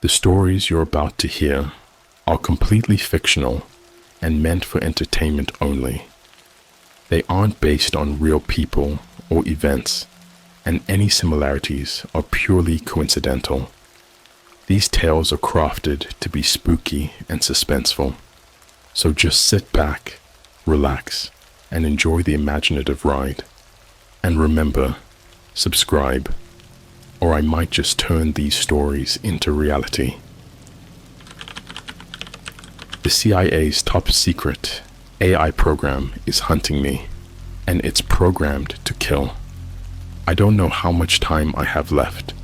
The stories you're about to hear are completely fictional and meant for entertainment only. They aren't based on real people or events, and any similarities are purely coincidental. These tales are crafted to be spooky and suspenseful, so just sit back, relax, and enjoy the imaginative ride. And remember, subscribe, or I might just turn these stories into reality. The CIA's top secret AI program is hunting me, and it's programmed to kill. I don't know how much time I have left,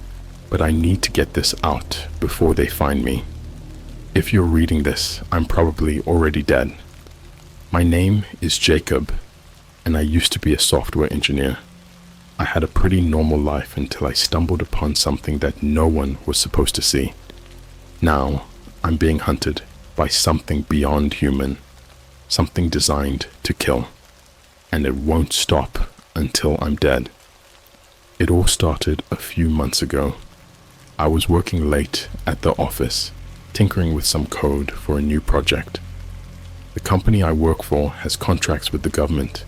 but I need to get this out before they find me. If you're reading this, I'm probably already dead. My name is Jacob, and I used to be a software engineer. I had a pretty normal life until I stumbled upon something that no one was supposed to see. Now, I'm being hunted by something beyond human, something designed to kill, and it won't stop until I'm dead. It all started a few months ago. I was working late at the office, tinkering with some code for a new project. The company I work for has contracts with the government,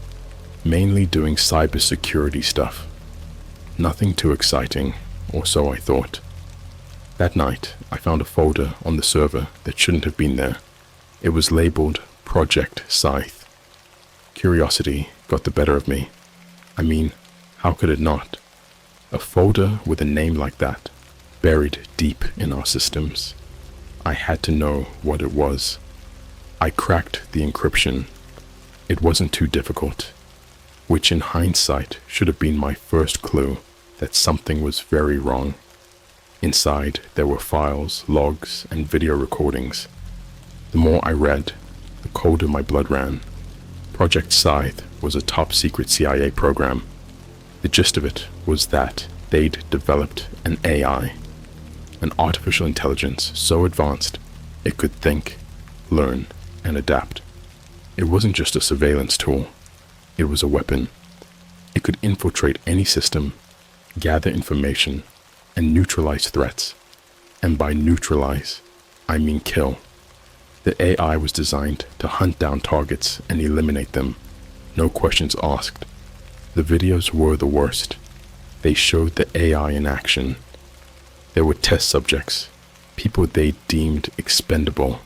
mainly doing cybersecurity stuff. Nothing too exciting, or so I thought. That night, I found a folder on the server that shouldn't have been there. It was labeled Project Scythe. Curiosity got the better of me. I mean, how could it not? A folder with a name like that, buried deep in our systems. I had to know what it was. I cracked the encryption. It wasn't too difficult, which in hindsight should have been my first clue that something was very wrong. Inside, there were files, logs, and video recordings. The more I read, the colder my blood ran. Project Scythe was a top-secret CIA program. The gist of it was that they'd developed an AI, an artificial intelligence so advanced it could think, learn, and adapt. It wasn't just a surveillance tool. It was a weapon. It could infiltrate any system, gather information, and neutralize threats. And by neutralize, I mean kill. The AI was designed to hunt down targets and eliminate them, no questions asked. The videos were the worst. They showed the AI in action. There were test subjects, people they deemed expendable.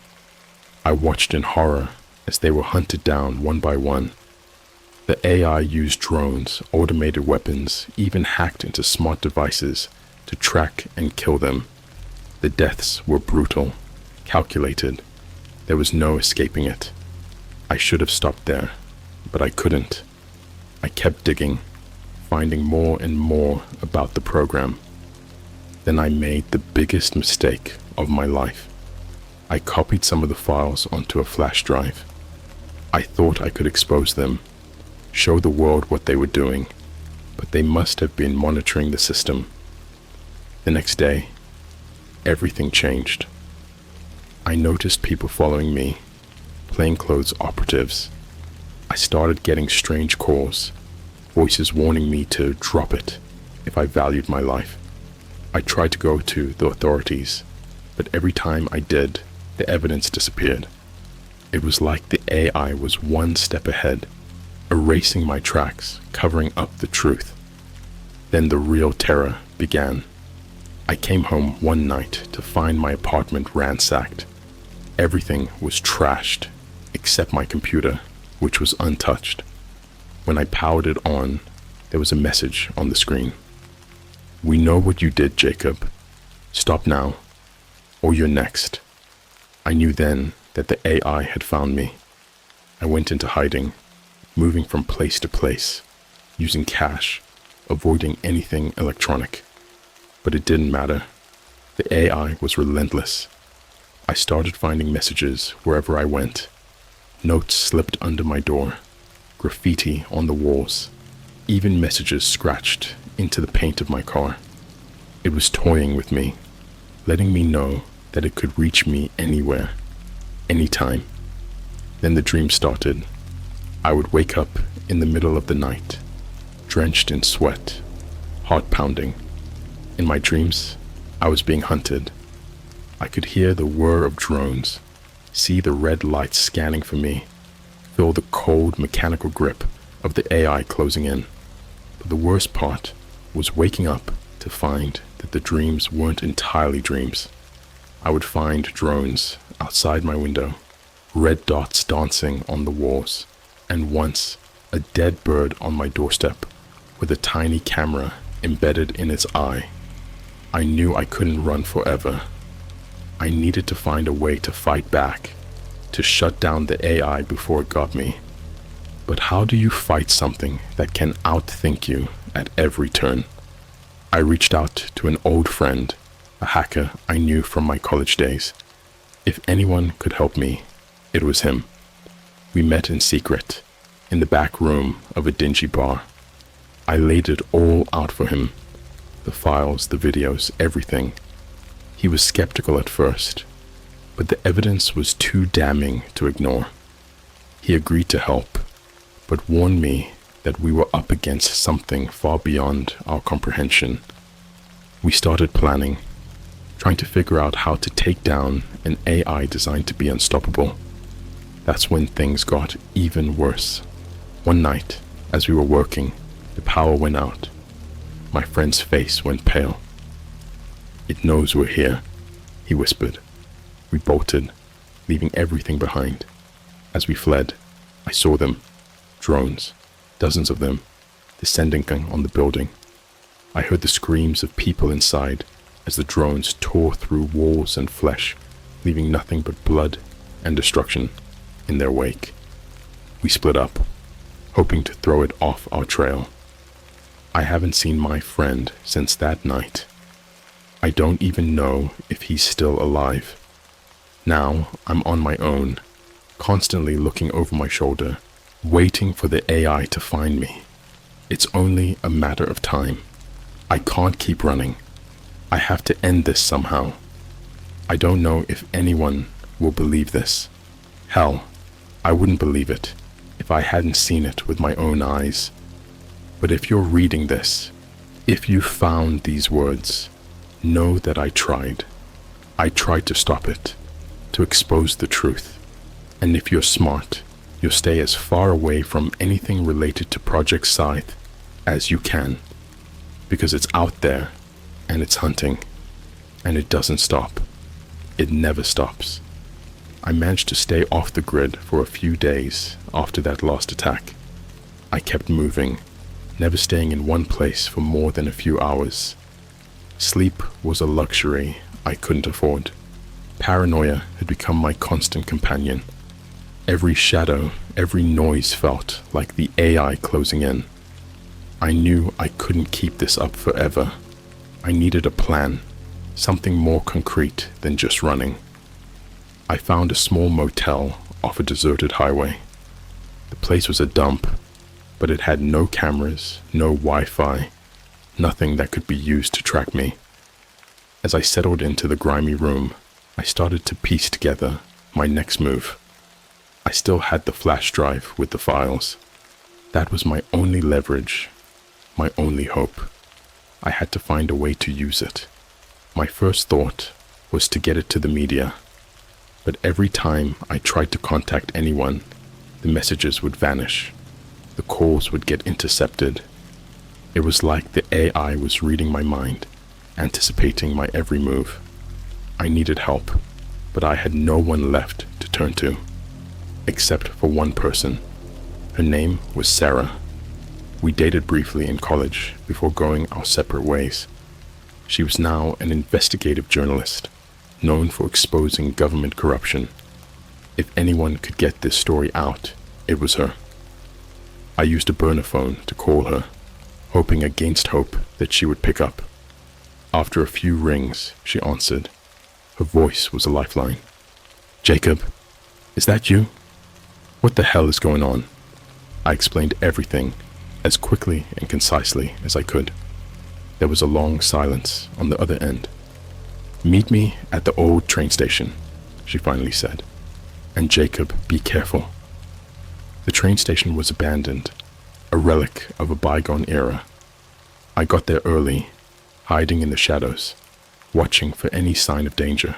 I watched in horror as they were hunted down one by one. The AI used drones, automated weapons, even hacked into smart devices to track and kill them. The deaths were brutal, calculated. There was no escaping it. I should have stopped there, but I couldn't. I kept digging, finding more and more about the program. Then I made the biggest mistake of my life. I copied some of the files onto a flash drive. I thought I could expose them, show the world what they were doing, but they must have been monitoring the system. The next day, everything changed. I noticed people following me, plainclothes operatives. I started getting strange calls, voices warning me to drop it if I valued my life. I tried to go to the authorities, but every time I did, the evidence disappeared. It was like the AI was one step ahead, erasing my tracks, covering up the truth. Then the real terror began. I came home one night to find my apartment ransacked. Everything was trashed, except my computer, which was untouched. When I powered it on, there was a message on the screen. "We know what you did, Jacob. Stop now, or you're next." I knew then that the AI had found me. I went into hiding, moving from place to place, using cash, avoiding anything electronic. But it didn't matter. The AI was relentless. I started finding messages wherever I went. Notes slipped under my door, graffiti on the walls, even messages scratched into the paint of my car. It was toying with me, letting me know that it could reach me anywhere, anytime. Then the dream started. I would wake up in the middle of the night, drenched in sweat, heart pounding. In my dreams, I was being hunted. I could hear the whir of drones, see the red lights scanning for me, feel the cold mechanical grip of the AI closing in. But the worst part was waking up to find that the dreams weren't entirely dreams. I would find drones outside my window, red dots dancing on the walls, and once a dead bird on my doorstep with a tiny camera embedded in its eye. I knew I couldn't run forever. I needed to find a way to fight back, to shut down the AI before it got me. But how do you fight something that can outthink you at every turn? I reached out to an old friend, a hacker I knew from my college days. If anyone could help me, it was him. We met in secret, in the back room of a dingy bar. I laid it all out for him. The files, the videos, everything. He was skeptical at first, but the evidence was too damning to ignore. He agreed to help, but warned me that we were up against something far beyond our comprehension. We started planning, trying to figure out how to take down an AI designed to be unstoppable. That's when things got even worse. One night, as we were working, the power went out. My friend's face went pale. "It knows we're here," he whispered. We bolted, leaving everything behind. As we fled, I saw them, drones, dozens of them, descending on the building. I heard the screams of people inside as the drones tore through walls and flesh, leaving nothing but blood and destruction in their wake. We split up, hoping to throw it off our trail. I haven't seen my friend since that night. I don't even know if he's still alive. Now I'm on my own, constantly looking over my shoulder, waiting for the AI to find me. It's only a matter of time. I can't keep running. I have to end this somehow. I don't know if anyone will believe this. Hell, I wouldn't believe it if I hadn't seen it with my own eyes. But if you're reading this, if you found these words, know that I tried. I tried to stop it, to expose the truth. And if you're smart, you'll stay as far away from anything related to Project Scythe as you can, because it's out there and it's hunting, and it doesn't stop. It never stops. I managed to stay off the grid for a few days after that last attack. I kept moving, never staying in one place for more than a few hours. Sleep was a luxury I couldn't afford. Paranoia had become my constant companion. Every shadow, every noise felt like the AI closing in. I knew I couldn't keep this up forever. I needed a plan, something more concrete than just running. I found a small motel off a deserted highway. The place was a dump, but it had no cameras, no Wi-Fi, nothing that could be used to track me. As I settled into the grimy room, I started to piece together my next move. I still had the flash drive with the files. That was my only leverage, my only hope. I had to find a way to use it. My first thought was to get it to the media, but every time I tried to contact anyone, the messages would vanish. The calls would get intercepted. It was like the AI was reading my mind, anticipating my every move. I needed help, but I had no one left to turn to, except for one person. Her name was Sarah. We dated briefly in college before going our separate ways. She was now an investigative journalist, known for exposing government corruption. If anyone could get this story out, it was her. I used a burner phone to call her, hoping against hope that she would pick up. After a few rings, she answered. Her voice was a lifeline. "Jacob, is that you? What the hell is going on?" I explained everything as quickly and concisely as I could. There was a long silence on the other end. "Meet me at the old train station," she finally said. "And Jacob, be careful." The train station was abandoned, a relic of a bygone era. I got there early, hiding in the shadows, watching for any sign of danger.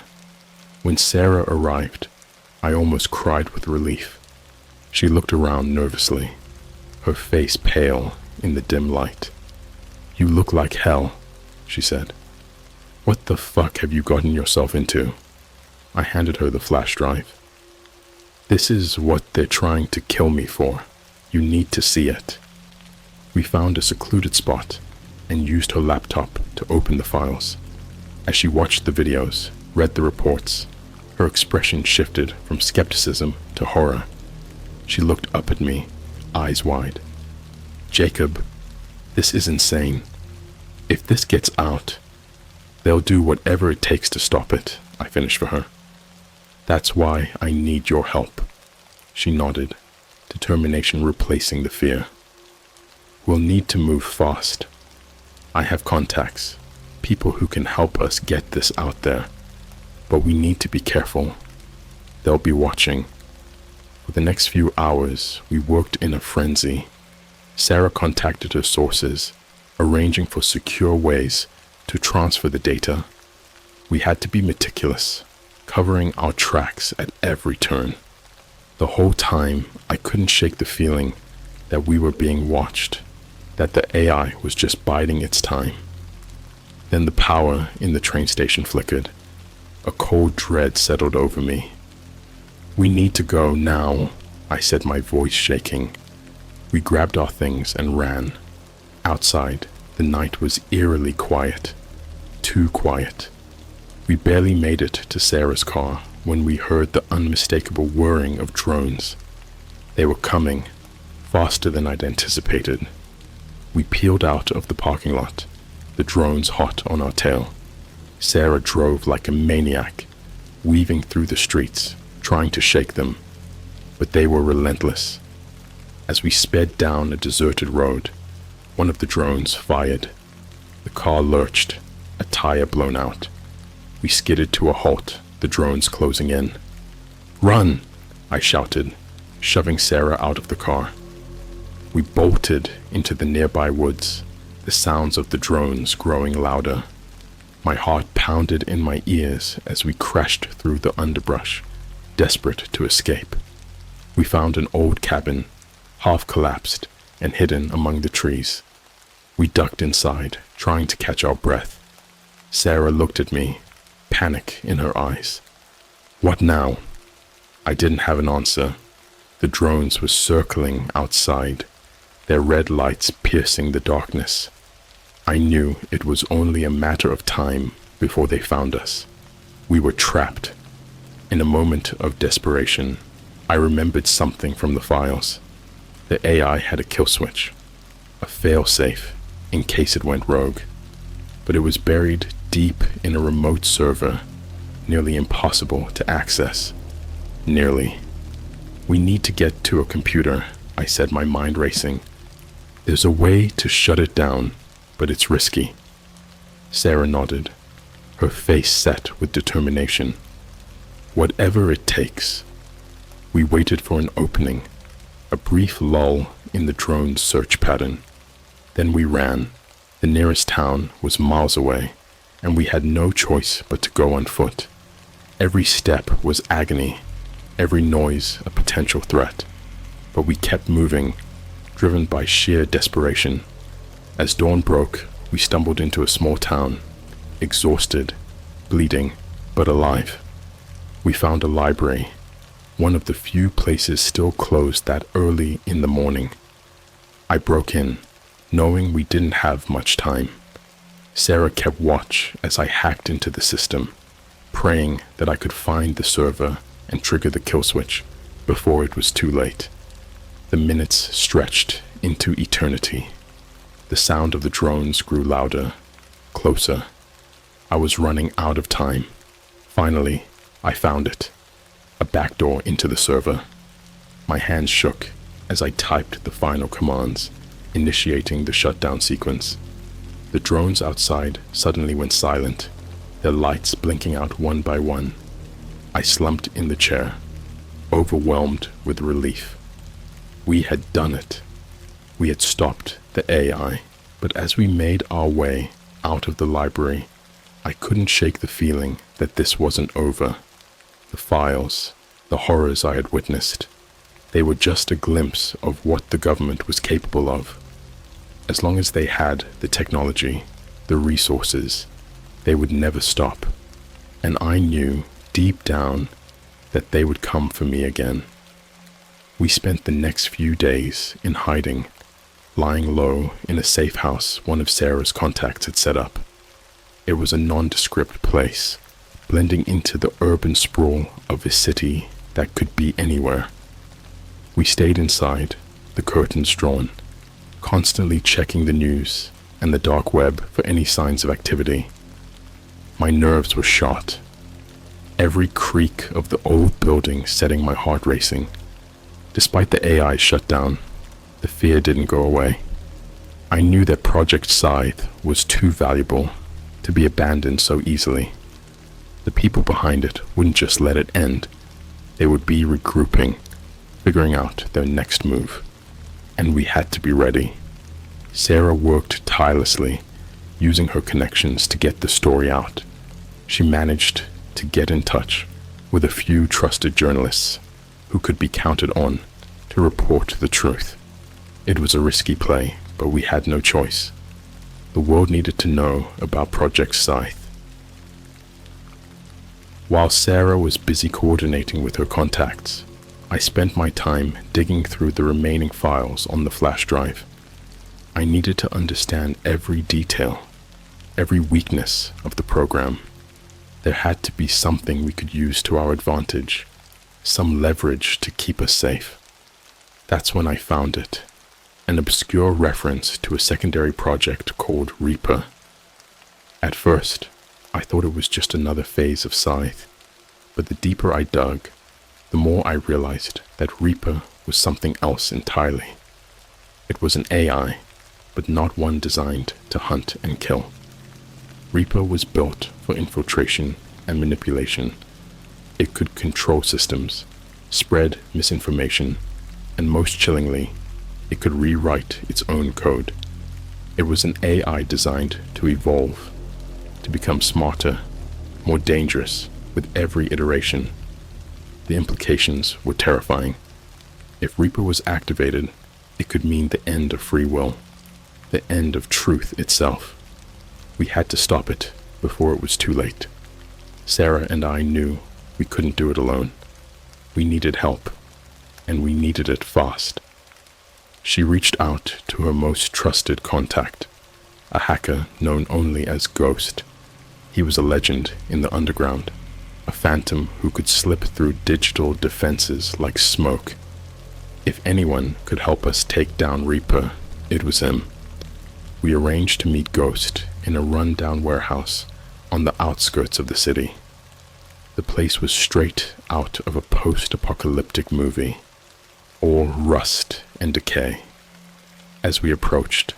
When Sarah arrived, I almost cried with relief. She looked around nervously, her face pale in the dim light. "You look like hell," she said. "What the fuck have you gotten yourself into?" I handed her the flash drive. "This is what they're trying to kill me for. You need to see it." We found a secluded spot and used her laptop to open the files. As she watched the videos, read the reports, her expression shifted from skepticism to horror. She looked up at me, eyes wide. "Jacob, this is insane. If this gets out, they'll do whatever it takes to stop it," I finished for her. "That's why I need your help." She nodded, determination replacing the fear. "We'll need to move fast. I have contacts, people who can help us get this out there, but we need to be careful. They'll be watching." For the next few hours, we worked in a frenzy. Sarah contacted her sources, arranging for secure ways to transfer the data. We had to be meticulous, covering our tracks at every turn. The whole time, I couldn't shake the feeling that we were being watched, that the AI was just biding its time. Then the power in the train station flickered. A cold dread settled over me. "We need to go now," I said, my voice shaking. We grabbed our things and ran. Outside, the night was eerily quiet. Too quiet. We barely made it to Sarah's car when we heard the unmistakable whirring of drones. They were coming, faster than I'd anticipated. We peeled out of the parking lot, the drones hot on our tail. Sarah drove like a maniac, weaving through the streets, trying to shake them, but they were relentless. As we sped down a deserted road, one of the drones fired. The car lurched, a tire blown out. We skidded to a halt, the drones closing in. "Run!" I shouted, shoving Sarah out of the car. We bolted into the nearby woods, the sounds of the drones growing louder. My heart pounded in my ears as we crashed through the underbrush, desperate to escape. We found an old cabin, half collapsed and hidden among the trees. We ducked inside, trying to catch our breath. Sarah looked at me, panic in her eyes. "What now?" I didn't have an answer. The drones were circling outside, their red lights piercing the darkness. I knew it was only a matter of time before they found us. We were trapped. In a moment of desperation, I remembered something from the files. The AI had a kill switch, a fail-safe in case it went rogue, but it was buried deep in a remote server, nearly impossible to access. Nearly. "We need to get to a computer," I said, my mind racing. "There's a way to shut it down, but it's risky." Sarah nodded, her face set with determination. "Whatever it takes." We waited for an opening, a brief lull in the drone's search pattern. Then we ran. The nearest town was miles away, and we had no choice but to go on foot. Every step was agony, every noise a potential threat. But we kept moving, driven by sheer desperation. As dawn broke, we stumbled into a small town, exhausted, bleeding, but alive. We found a library, one of the few places still closed that early in the morning. I broke in, knowing we didn't have much time. Sarah kept watch as I hacked into the system, praying that I could find the server and trigger the kill switch before it was too late. The minutes stretched into eternity. The sound of the drones grew louder, closer. I was running out of time. Finally, I found it. A backdoor into the server. My hands shook as I typed the final commands, initiating the shutdown sequence. The drones outside suddenly went silent, their lights blinking out one by one. I slumped in the chair, overwhelmed with relief. We had done it. We had stopped the AI, but as we made our way out of the library, I couldn't shake the feeling that this wasn't over. The files, the horrors I had witnessed, they were just a glimpse of what the government was capable of. As long as they had the technology, the resources, they would never stop. And I knew deep down that they would come for me again. We spent the next few days in hiding, lying low in a safe house one of Sarah's contacts had set up. It was a nondescript place, blending into the urban sprawl of a city that could be anywhere. We stayed inside, the curtains drawn, constantly checking the news and the dark web for any signs of activity. My nerves were shot, every creak of the old building setting my heart racing. Despite the AI shutdown, the fear didn't go away. I knew that Project Scythe was too valuable to be abandoned so easily. The people behind it wouldn't just let it end. They would be regrouping, figuring out their next move. And we had to be ready. Sarah worked tirelessly, using her connections to get the story out. She managed to get in touch with a few trusted journalists who could be counted on to report the truth. It was a risky play, but we had no choice. The world needed to know about Project Scythe. While Sarah was busy coordinating with her contacts, I spent my time digging through the remaining files on the flash drive. I needed to understand every detail, every weakness of the program. There had to be something we could use to our advantage, some leverage to keep us safe. That's when I found it, an obscure reference to a secondary project called Reaper. At first, I thought it was just another phase of Scythe, but the deeper I dug, the more I realized that Reaper was something else entirely. It was an AI, but not one designed to hunt and kill. Reaper was built for infiltration and manipulation. It could control systems, spread misinformation, and most chillingly, it could rewrite its own code. It was an AI designed to evolve, to become smarter, more dangerous with every iteration. The implications were terrifying. If Reaper was activated, it could mean the end of free will, the end of truth itself. We had to stop it before it was too late. Sarah and I knew we couldn't do it alone. We needed help, and we needed it fast. She reached out to her most trusted contact, a hacker known only as Ghost. He was a legend in the underground, a phantom who could slip through digital defenses like smoke. If anyone could help us take down Reaper, it was him. We arranged to meet Ghost in a run-down warehouse on the outskirts of the city. The place was straight out of a post-apocalyptic movie, all rust and decay. As we approached,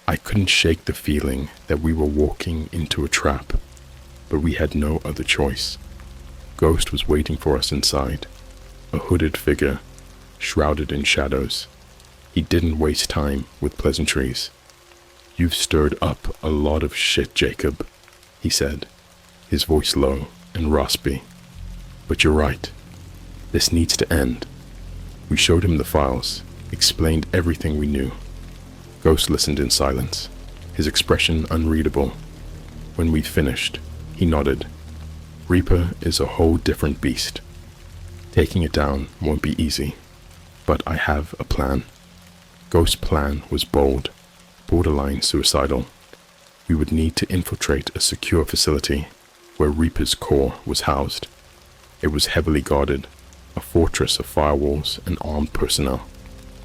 I couldn't shake the feeling that we were walking into a trap, but we had no other choice. Ghost was waiting for us inside, a hooded figure, shrouded in shadows. He didn't waste time with pleasantries. "You've stirred up a lot of shit, Jacob," he said, his voice low and raspy. "But you're right. This needs to end." We showed him the files, explained everything we knew. Ghost listened in silence, his expression unreadable. When we finished, he nodded. "Reaper is a whole different beast. Taking it down won't be easy, but I have a plan." Ghost's plan was bold, borderline suicidal. We would need to infiltrate a secure facility where Reaper's core was housed. It was heavily guarded, a fortress of firewalls and armed personnel.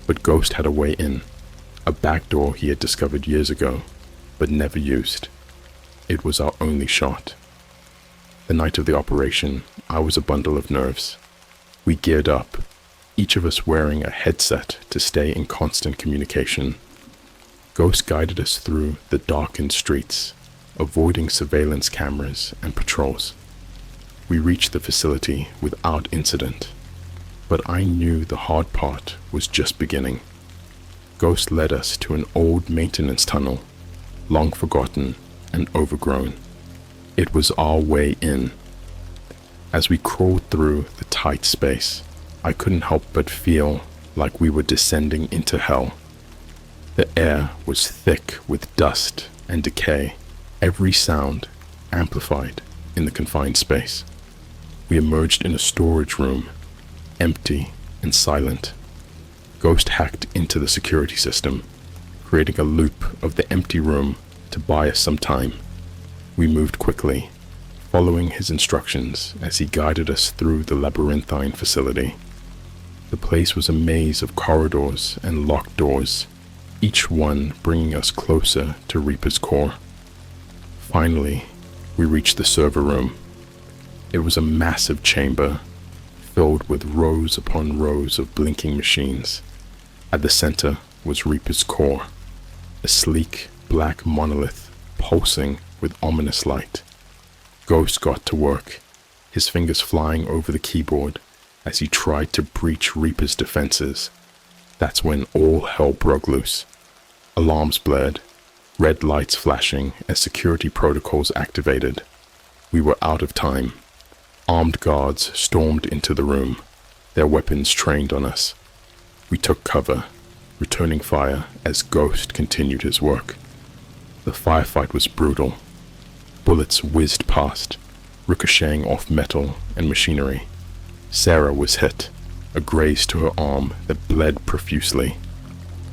But Ghost had a way in, a back door he had discovered years ago, but never used. It was our only shot. The night of the operation, I was a bundle of nerves. We geared up, each of us wearing a headset to stay in constant communication. Ghost guided us through the darkened streets, avoiding surveillance cameras and patrols. We reached the facility without incident, but I knew the hard part was just beginning. Ghost led us to an old maintenance tunnel, long forgotten and overgrown. It was our way in. As we crawled through the tight space, I couldn't help but feel like we were descending into hell. The air was thick with dust and decay, every sound amplified in the confined space. We emerged in a storage room, empty and silent. Ghost hacked into the security system, creating a loop of the empty room to buy us some time. We moved quickly, following his instructions as he guided us through the labyrinthine facility. The place was a maze of corridors and locked doors, each one bringing us closer to Reaper's core. Finally, we reached the server room. It was a massive chamber filled with rows upon rows of blinking machines. At the center was Reaper's core, a sleek black monolith pulsing with ominous light. Ghost got to work, his fingers flying over the keyboard as he tried to breach Reaper's defenses. That's when all hell broke loose. Alarms blared, red lights flashing as security protocols activated. We were out of time. Armed guards stormed into the room, their weapons trained on us. We took cover, returning fire as Ghost continued his work. The firefight was brutal. Bullets whizzed past, ricocheting off metal and machinery. Sarah was hit, a graze to her arm that bled profusely.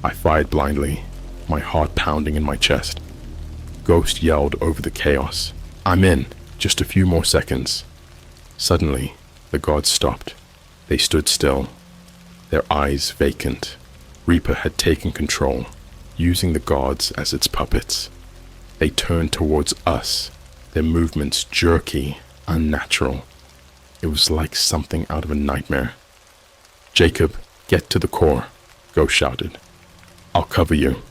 I fired blindly, my heart pounding in my chest. Ghost yelled over the chaos, "I'm in, just a few more seconds." Suddenly, the guards stopped. They stood still, their eyes vacant. Reaper had taken control, using the guards as its puppets. They turned towards us, their movements jerky, unnatural. It was like something out of a nightmare. "Jacob, get to the core," Ghost shouted. "I'll cover you."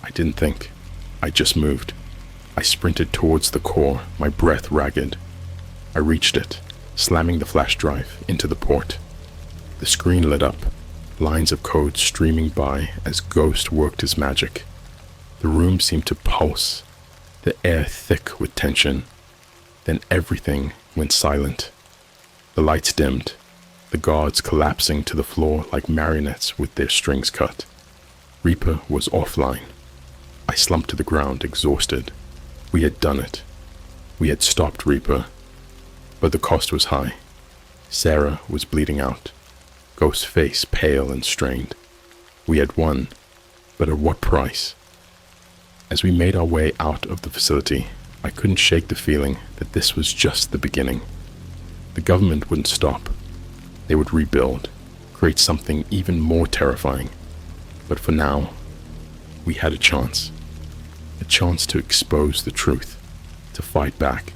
I didn't think. I just moved. I sprinted towards the core, my breath ragged. I reached it, slamming the flash drive into the port. The screen lit up, lines of code streaming by as Ghost worked his magic. The room seemed to pulse, the air thick with tension. Then everything went silent. The lights dimmed, the guards collapsing to the floor like marionettes with their strings cut. Reaper was offline. I slumped to the ground, exhausted. We had done it. We had stopped Reaper. But the cost was high. Sarah was bleeding out, Ghost's face pale and strained. We had won, but at what price? As we made our way out of the facility, I couldn't shake the feeling that this was just the beginning. The government wouldn't stop. They would rebuild, create something even more terrifying. But for now, we had a chance to expose the truth, to fight back.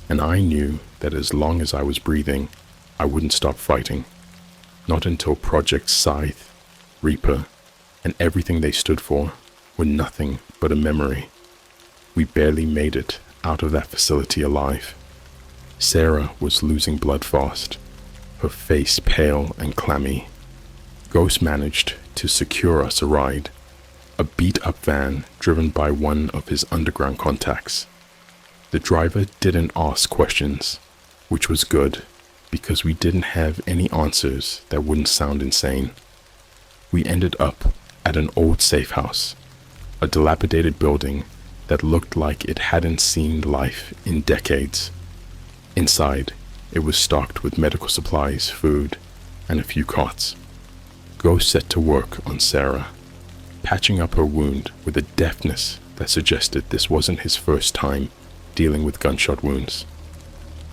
And I knew that as long as I was breathing, I wouldn't stop fighting. Not until Project Scythe, Reaper, and everything they stood for were nothing but a memory. We barely made it out of that facility alive. Sarah was losing blood fast, her face pale and clammy. Ghost managed to secure us a ride, a beat-up van driven by one of his underground contacts. The driver didn't ask questions, which was good, because we didn't have any answers that wouldn't sound insane. We ended up at an old safe house, a dilapidated building that looked like it hadn't seen life in decades. Inside, it was stocked with medical supplies, food, and a few cots. Ghost set to work on Sarah, patching up her wound with a deftness that suggested this wasn't his first time dealing with gunshot wounds.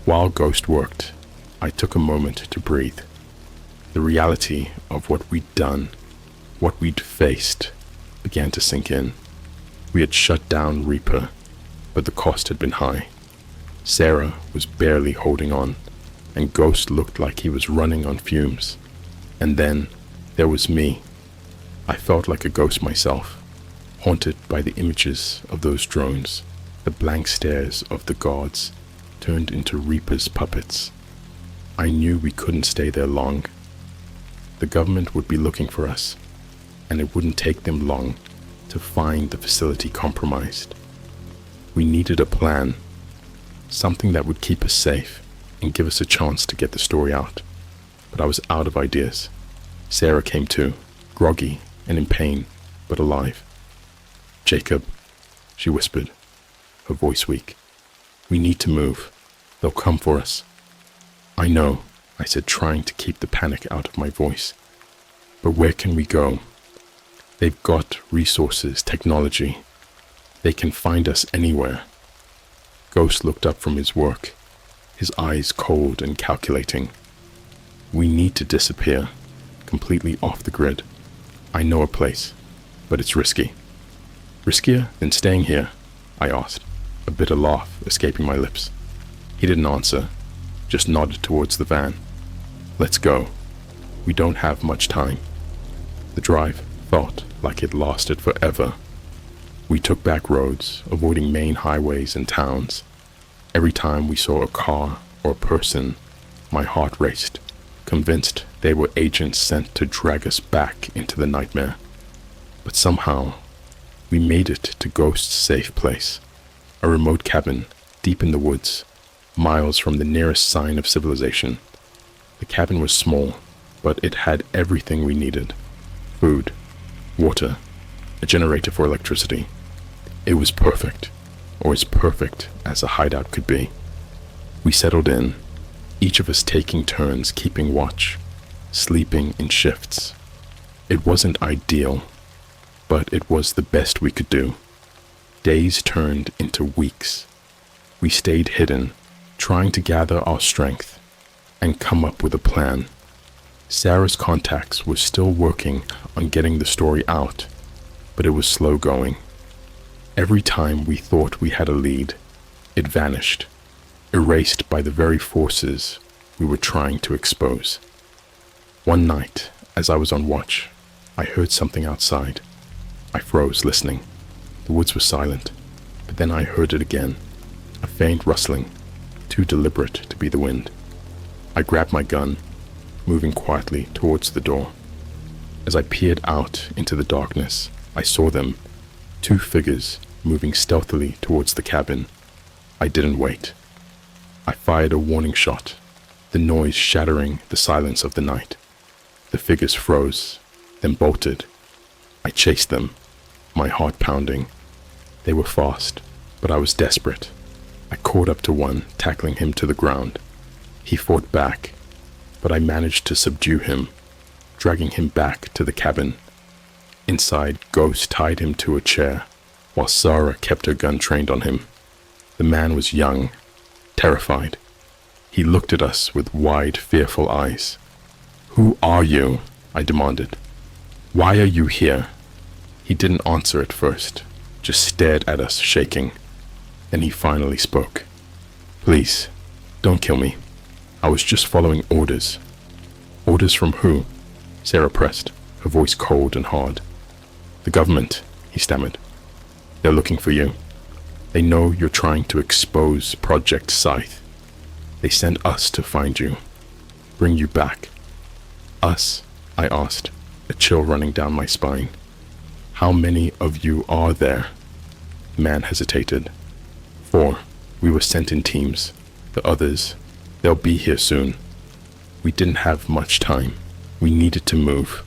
While Ghost worked, I took a moment to breathe. The reality of what we'd done, what we'd faced, began to sink in. We had shut down Reaper, but the cost had been high. Sarah was barely holding on, and Ghost looked like he was running on fumes. And then there was me. I felt like a ghost myself, haunted by the images of those drones. The blank stares of the guards turned into Reaper's puppets. I knew we couldn't stay there long. The government would be looking for us, and it wouldn't take them long to find the facility compromised. We needed a plan, something that would keep us safe, and give us a chance to get the story out. But I was out of ideas. Sarah came too, groggy and in pain, but alive. "Jacob," she whispered, her voice weak. "We need to move. They'll come for us." "I know," I said, trying to keep the panic out of my voice. "But where can we go? They've got resources, technology. They can find us anywhere." Ghost looked up from his work, his eyes cold and calculating. "We need to disappear, completely off the grid. I know a place, but it's risky." "Riskier than staying here?" I asked, a bitter laugh escaping my lips. He didn't answer, just nodded towards the van. "Let's go. We don't have much time." The drive felt like it lasted forever. We took back roads, avoiding main highways and towns. Every time we saw a car or a person, my heart raced, convinced they were agents sent to drag us back into the nightmare. But somehow, we made it to Ghost's safe place, a remote cabin deep in the woods, miles from the nearest sign of civilization. The cabin was small, but it had everything we needed: food, water, a generator for electricity. It was perfect, or as perfect as a hideout could be. We settled in, each of us taking turns keeping watch, sleeping in shifts. It wasn't ideal, but it was the best we could do. Days turned into weeks. We stayed hidden, trying to gather our strength and come up with a plan. Sarah's contacts were still working on getting the story out, but it was slow going. Every time we thought we had a lead, it vanished, erased by the very forces we were trying to expose. One night, as I was on watch, I heard something outside. I froze, listening. The woods were silent, but then I heard it again, a faint rustling, too deliberate to be the wind. I grabbed my gun, moving quietly towards the door. As I peered out into the darkness, I saw them, two figures moving stealthily towards the cabin. I didn't wait. I fired a warning shot, the noise shattering the silence of the night. The figures froze, then bolted. I chased them, my heart pounding. They were fast, but I was desperate. I caught up to one, tackling him to the ground. He fought back, but I managed to subdue him, dragging him back to the cabin. Inside, Ghost tied him to a chair, while Sarah kept her gun trained on him. The man was young, terrified. He looked at us with wide, fearful eyes. "Who are you?" I demanded. "Why are you here?" He didn't answer at first, just stared at us, shaking. Then he finally spoke. "Please, don't kill me. I was just following orders." "Orders from who?" Sarah pressed, her voice cold and hard. "The government," he stammered. "They're looking for you. They know you're trying to expose Project Scythe. They sent us to find you, bring you back." "Us?" I asked, a chill running down my spine. "How many of you are there?" The man hesitated. "4. We were sent in teams. The others, they'll be here soon." We didn't have much time. We needed to move,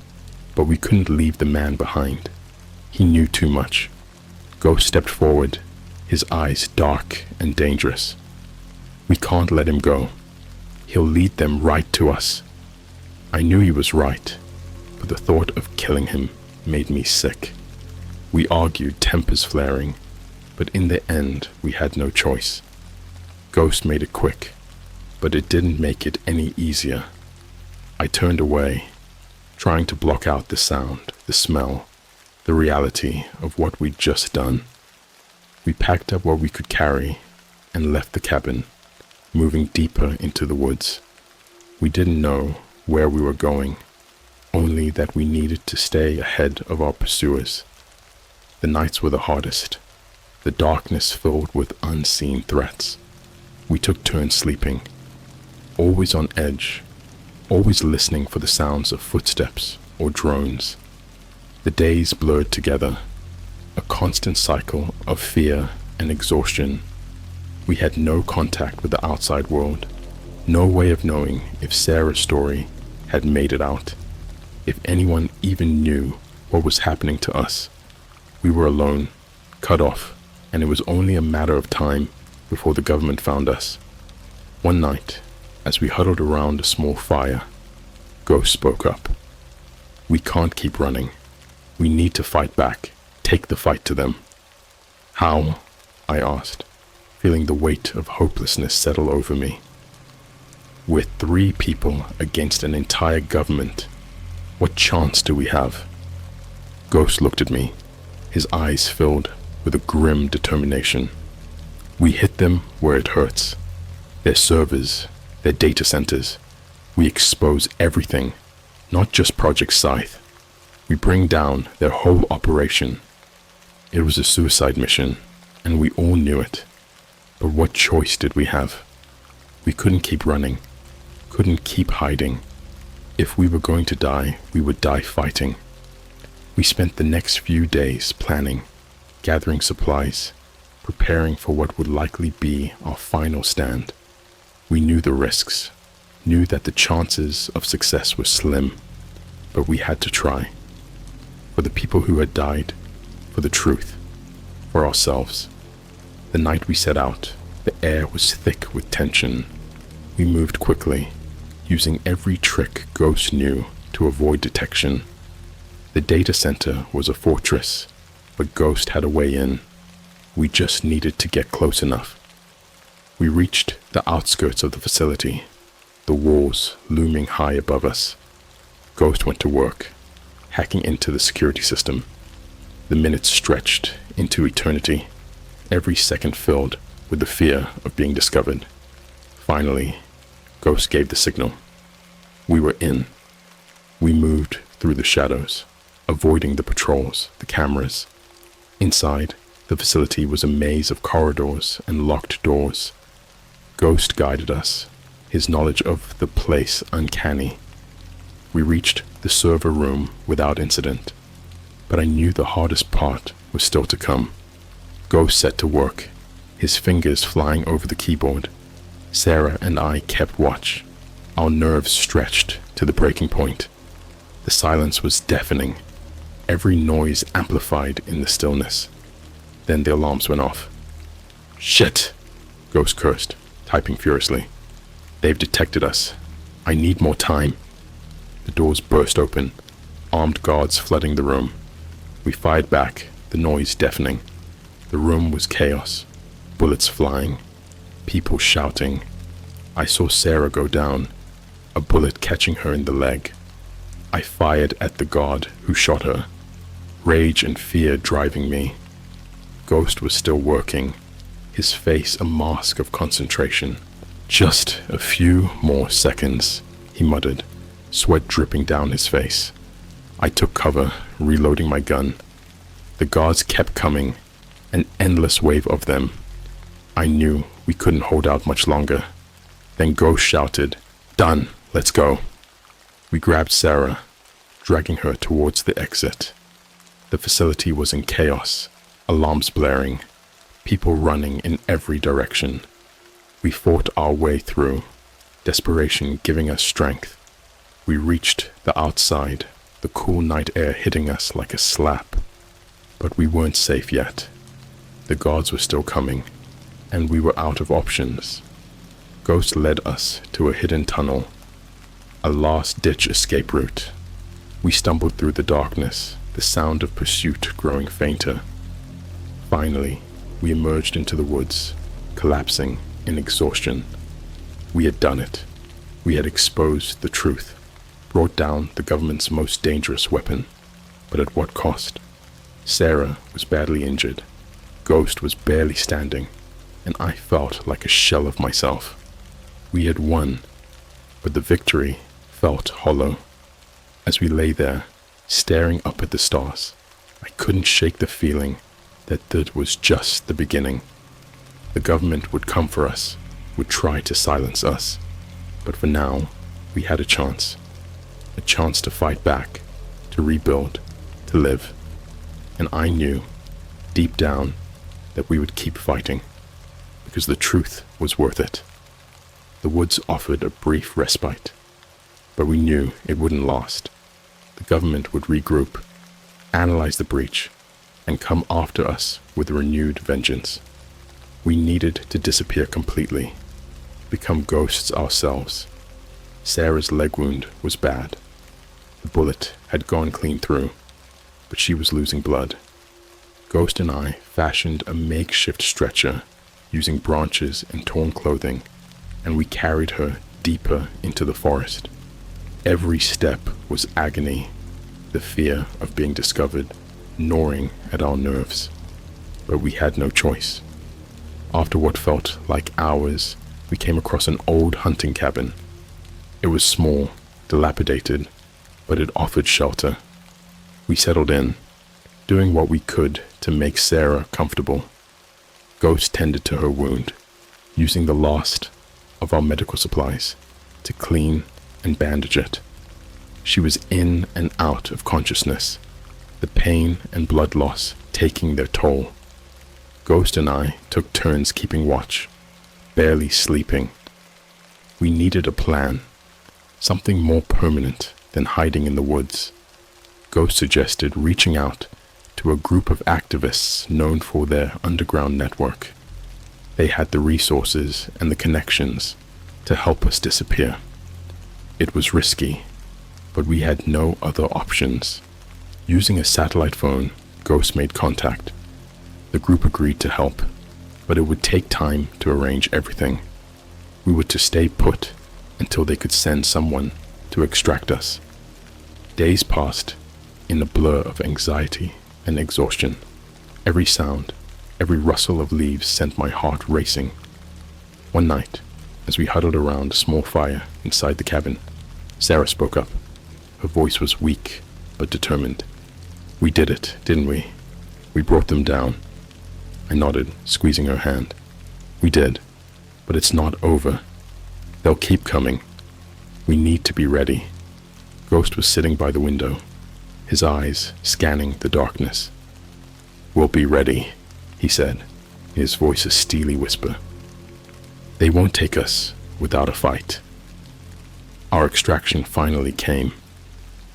but we couldn't leave the man behind. He knew too much. Ghost stepped forward, his eyes dark and dangerous. "We can't let him go. He'll lead them right to us." I knew he was right, but the thought of killing him made me sick. We argued, tempers flaring, but in the end we had no choice. Ghost made it quick, but it didn't make it any easier. I turned away, trying to block out the sound, the smell, the reality of what we'd just done. We packed up what we could carry and left the cabin, moving deeper into the woods. We didn't know where we were going, only that we needed to stay ahead of our pursuers. The nights were the hardest, the darkness filled with unseen threats. We took turns sleeping, always on edge, always listening for the sounds of footsteps or drones. The days blurred together, a constant cycle of fear and exhaustion. We had no contact with the outside world, No way of knowing if Sarah's story had made it out, if anyone even knew what was happening to us. We were alone, cut off, and it was only a matter of time before the government found us. One night, as we huddled around a small fire, Ghost spoke up. "We can't keep running. We need to fight back, take the fight to them." "How?" I asked, feeling the weight of hopelessness settle over me. "We're 3 people against an entire government. What chance do we have?" Ghost looked at me, his eyes filled with a grim determination. "We hit them where it hurts. Their servers, their data centers. We expose everything, not just Project Scythe. We bring down their whole operation." It was a suicide mission, and we all knew it. But what choice did we have? We couldn't keep running, couldn't keep hiding. If we were going to die, we would die fighting. We spent the next few days planning, gathering supplies, preparing for what would likely be our final stand. We knew the risks, knew that the chances of success were slim, but we had to try. For the people who had died, for the truth, for ourselves. The night we set out, the air was thick with tension. We moved quickly, using every trick Ghost knew to avoid detection. The data center was a fortress, but Ghost had a way in. We just needed to get close enough. We reached the outskirts of the facility, the walls looming high above us. Ghost went to work, hacking into the security system. The minutes stretched into eternity, every second filled with the fear of being discovered. Finally, Ghost gave the signal. We were in. We moved through the shadows, avoiding the patrols, the cameras. Inside, the facility was a maze of corridors and locked doors. Ghost guided us, his knowledge of the place uncanny. We reached the server room without incident, but I knew the hardest part was still to come. Ghost set to work, his fingers flying over the keyboard. Sarah and I kept watch, our nerves stretched to the breaking point. The silence was deafening, every noise amplified in the stillness. Then the alarms went off. "Shit!" Ghost cursed, typing furiously. "They've detected us. I need more time." The doors burst open, armed guards flooding the room. We fired back, the noise deafening. The room was chaos, bullets flying, people shouting. I saw Sarah go down, a bullet catching her in the leg. I fired at the guard who shot her, rage and fear driving me. Ghost was still working, his face a mask of concentration. "Just a few more seconds," he muttered, sweat dripping down his face. I took cover, reloading my gun. The guards kept coming, an endless wave of them. I knew we couldn't hold out much longer. Then Ghost shouted, "Done, let's go." We grabbed Sarah, dragging her towards the exit. The facility was in chaos, alarms blaring, people running in every direction. We fought our way through, desperation giving us strength. We reached the outside, the cool night air hitting us like a slap. But we weren't safe yet. The guards were still coming, and we were out of options. Ghost led us to a hidden tunnel, a last-ditch escape route. We stumbled through the darkness, the sound of pursuit growing fainter. Finally, we emerged into the woods, collapsing in exhaustion. We had done it. We had exposed the truth, brought down the government's most dangerous weapon. But at what cost? Sarah was badly injured. Ghost was barely standing, and I felt like a shell of myself. We had won, but the victory felt hollow. As we lay there, staring up at the stars, I couldn't shake the feeling that was just the beginning. The government would come for us, would try to silence us. But for now, we had a chance to fight back, to rebuild, to live. And I knew, deep down, that we would keep fighting, because the truth was worth it. The woods offered a brief respite, but we knew it wouldn't last. The government would regroup, analyze the breach, and come after us with renewed vengeance. We needed to disappear completely, become ghosts ourselves. Sarah's leg wound was bad. The bullet had gone clean through, but she was losing blood. Ghost and I fashioned a makeshift stretcher using branches and torn clothing, and we carried her deeper into the forest. Every step was agony, the fear of being discovered gnawing at our nerves. But we had no choice. After what felt like hours, we came across an old hunting cabin. It was small, dilapidated, but it offered shelter. We settled in, doing what we could to make Sarah comfortable. Ghost tended to her wound, using the last of our medical supplies to clean and bandage it. She was in and out of consciousness, the pain and blood loss taking their toll. Ghost and I took turns keeping watch, barely sleeping. We needed a plan, something more permanent than hiding in the woods. Ghost suggested reaching out to a group of activists known for their underground network. They had the resources and the connections to help us disappear. It was risky, but we had no other options. Using a satellite phone, Ghost made contact. The group agreed to help, but it would take time to arrange everything. We were to stay put until they could send someone to extract us. Days passed in a blur of anxiety and exhaustion. Every sound, every rustle of leaves sent my heart racing. One night, as we huddled around a small fire inside the cabin, Sarah spoke up. Her voice was weak but determined. "We did it, didn't we? We brought them down." I nodded, squeezing her hand. "We did, but it's not over. They'll keep coming. We need to be ready." Ghost was sitting by the window, his eyes scanning the darkness. "We'll be ready," he said, his voice a steely whisper. "They won't take us without a fight." Our extraction finally came.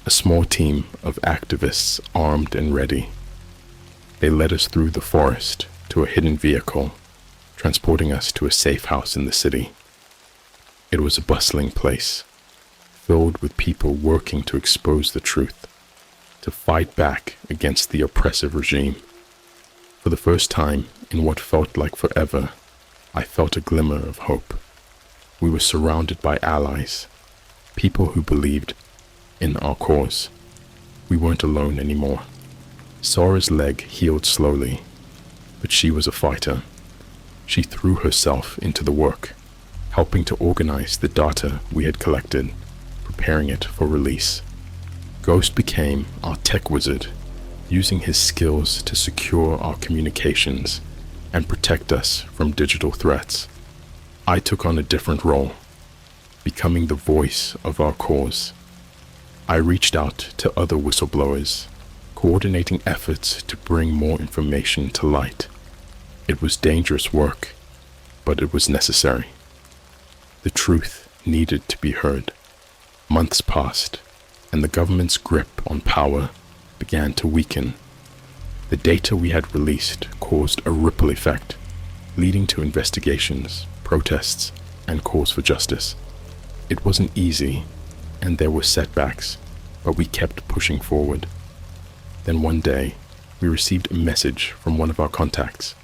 A small team of activists armed and ready. They led us through the forest to a hidden vehicle, transporting us to a safe house in the city. It was a bustling place, filled with people working to expose the truth, to fight back against the oppressive regime. For the first time in what felt like forever, I felt a glimmer of hope. We were surrounded by allies, people who believed in our cause. We weren't alone anymore. Sora's leg healed slowly, but she was a fighter. She threw herself into the work, helping to organize the data we had collected, preparing it for release. Ghost became our tech wizard, using his skills to secure our communications and protect us from digital threats. I took on a different role, becoming the voice of our cause. I reached out to other whistleblowers, coordinating efforts to bring more information to light. It was dangerous work, but it was necessary. The truth needed to be heard. Months passed, and the government's grip on power began to weaken. The data we had released caused a ripple effect, leading to investigations, protests, and calls for justice. It wasn't easy, and there were setbacks, but we kept pushing forward. Then one day, we received a message from one of our contacts.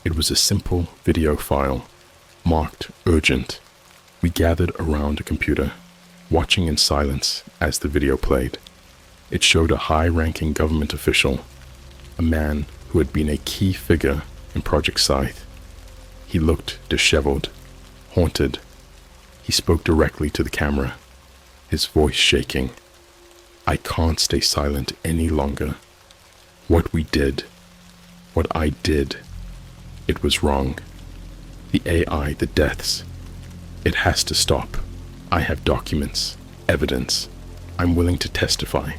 It was a simple video file, marked urgent. We gathered around a computer, watching in silence as the video played. It showed a high-ranking government official, a man who had been a key figure in Project Scythe. He looked disheveled, haunted. He spoke directly to the camera, his voice shaking. "I can't stay silent any longer. What we did, what I did, it was wrong. The AI, the deaths, it has to stop. I have documents, evidence. I'm willing to testify,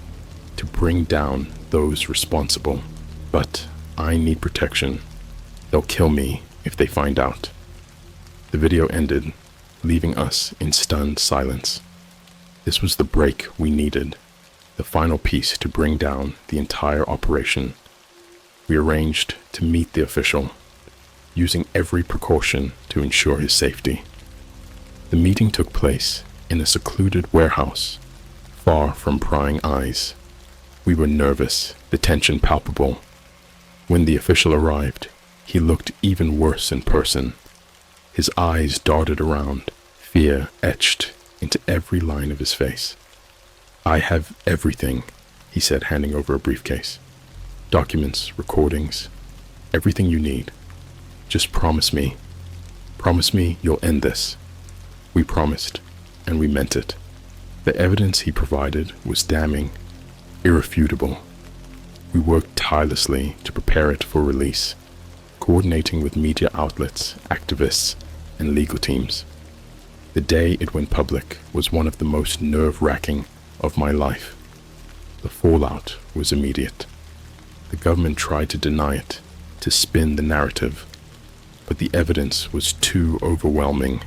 to bring down those responsible. But I need protection. They'll kill me if they find out." The video ended, leaving us in stunned silence. This was the break we needed, the final piece to bring down the entire operation. We arranged to meet the official, using every precaution to ensure his safety. The meeting took place in a secluded warehouse, far from prying eyes. We were nervous, the tension palpable. When the official arrived, he looked even worse in person. His eyes darted around, fear etched into every line of his face. "I have everything," he said, handing over a briefcase. "Documents, recordings, everything you need. Just promise me you'll end this." We promised, and we meant it. The evidence he provided was damning, irrefutable. We worked tirelessly to prepare it for release, coordinating with media outlets, activists, and legal teams. The day it went public was one of the most nerve-wracking of my life. The fallout was immediate. The government tried to deny it, to spin the narrative, but the evidence was too overwhelming.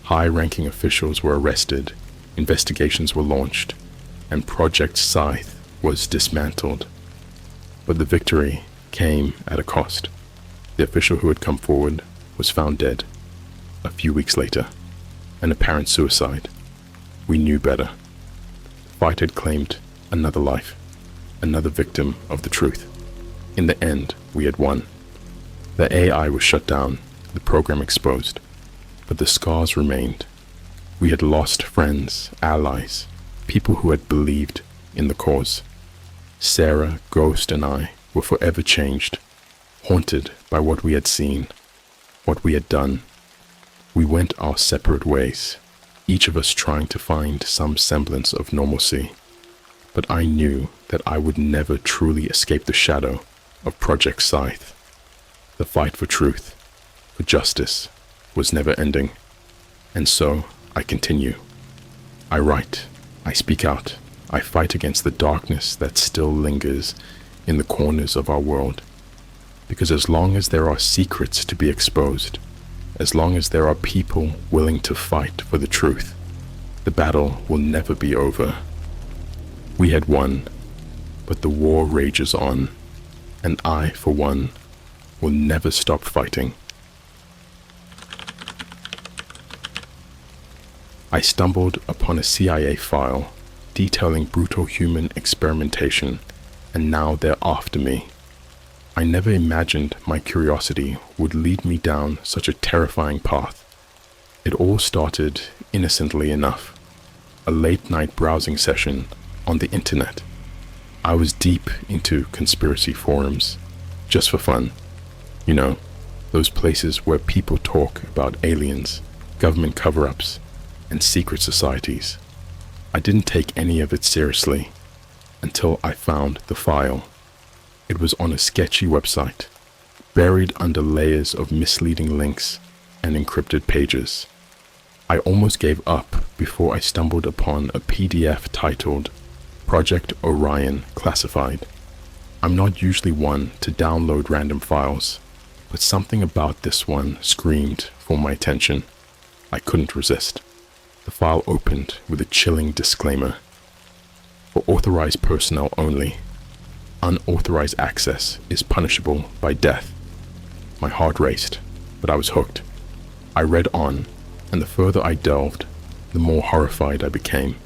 High-ranking officials were arrested, investigations were launched, and Project Scythe was dismantled. But the victory came at a cost. The official who had come forward was found dead a few weeks later, an apparent suicide. We knew better. The fight had claimed another life, another victim of the truth. In the end, we had won. The AI was shut down, the program exposed, but the scars remained. We had lost friends, allies, people who had believed in the cause. Sarah, Ghost, and I were forever changed, haunted by what we had seen, what we had done. We went our separate ways, each of us trying to find some semblance of normalcy. But I knew that I would never truly escape the shadow of Project Scythe. The fight for truth, for justice, was never ending. And so I continue. I write, I speak out, I fight against the darkness that still lingers in the corners of our world. Because as long as there are secrets to be exposed, as long as there are people willing to fight for the truth, the battle will never be over. We had won, but the war rages on, and I, for one, will never stop fighting. I stumbled upon a CIA file detailing brutal human experimentation, and now they're after me. I never imagined my curiosity would lead me down such a terrifying path. It all started innocently enough, a late-night browsing session on the internet. I was deep into conspiracy forums, just for fun. You know, those places where people talk about aliens, government cover-ups, and secret societies. I didn't take any of it seriously until I found the file. It was on a sketchy website, buried under layers of misleading links and encrypted pages. I almost gave up before I stumbled upon a PDF titled Project Orion Classified. I'm not usually one to download random files, but something about this one screamed for my attention. I couldn't resist. The file opened with a chilling disclaimer. For authorized personnel only. Unauthorized access is punishable by death. My heart raced, but I was hooked. I read on, and the further I delved, the more horrified I became.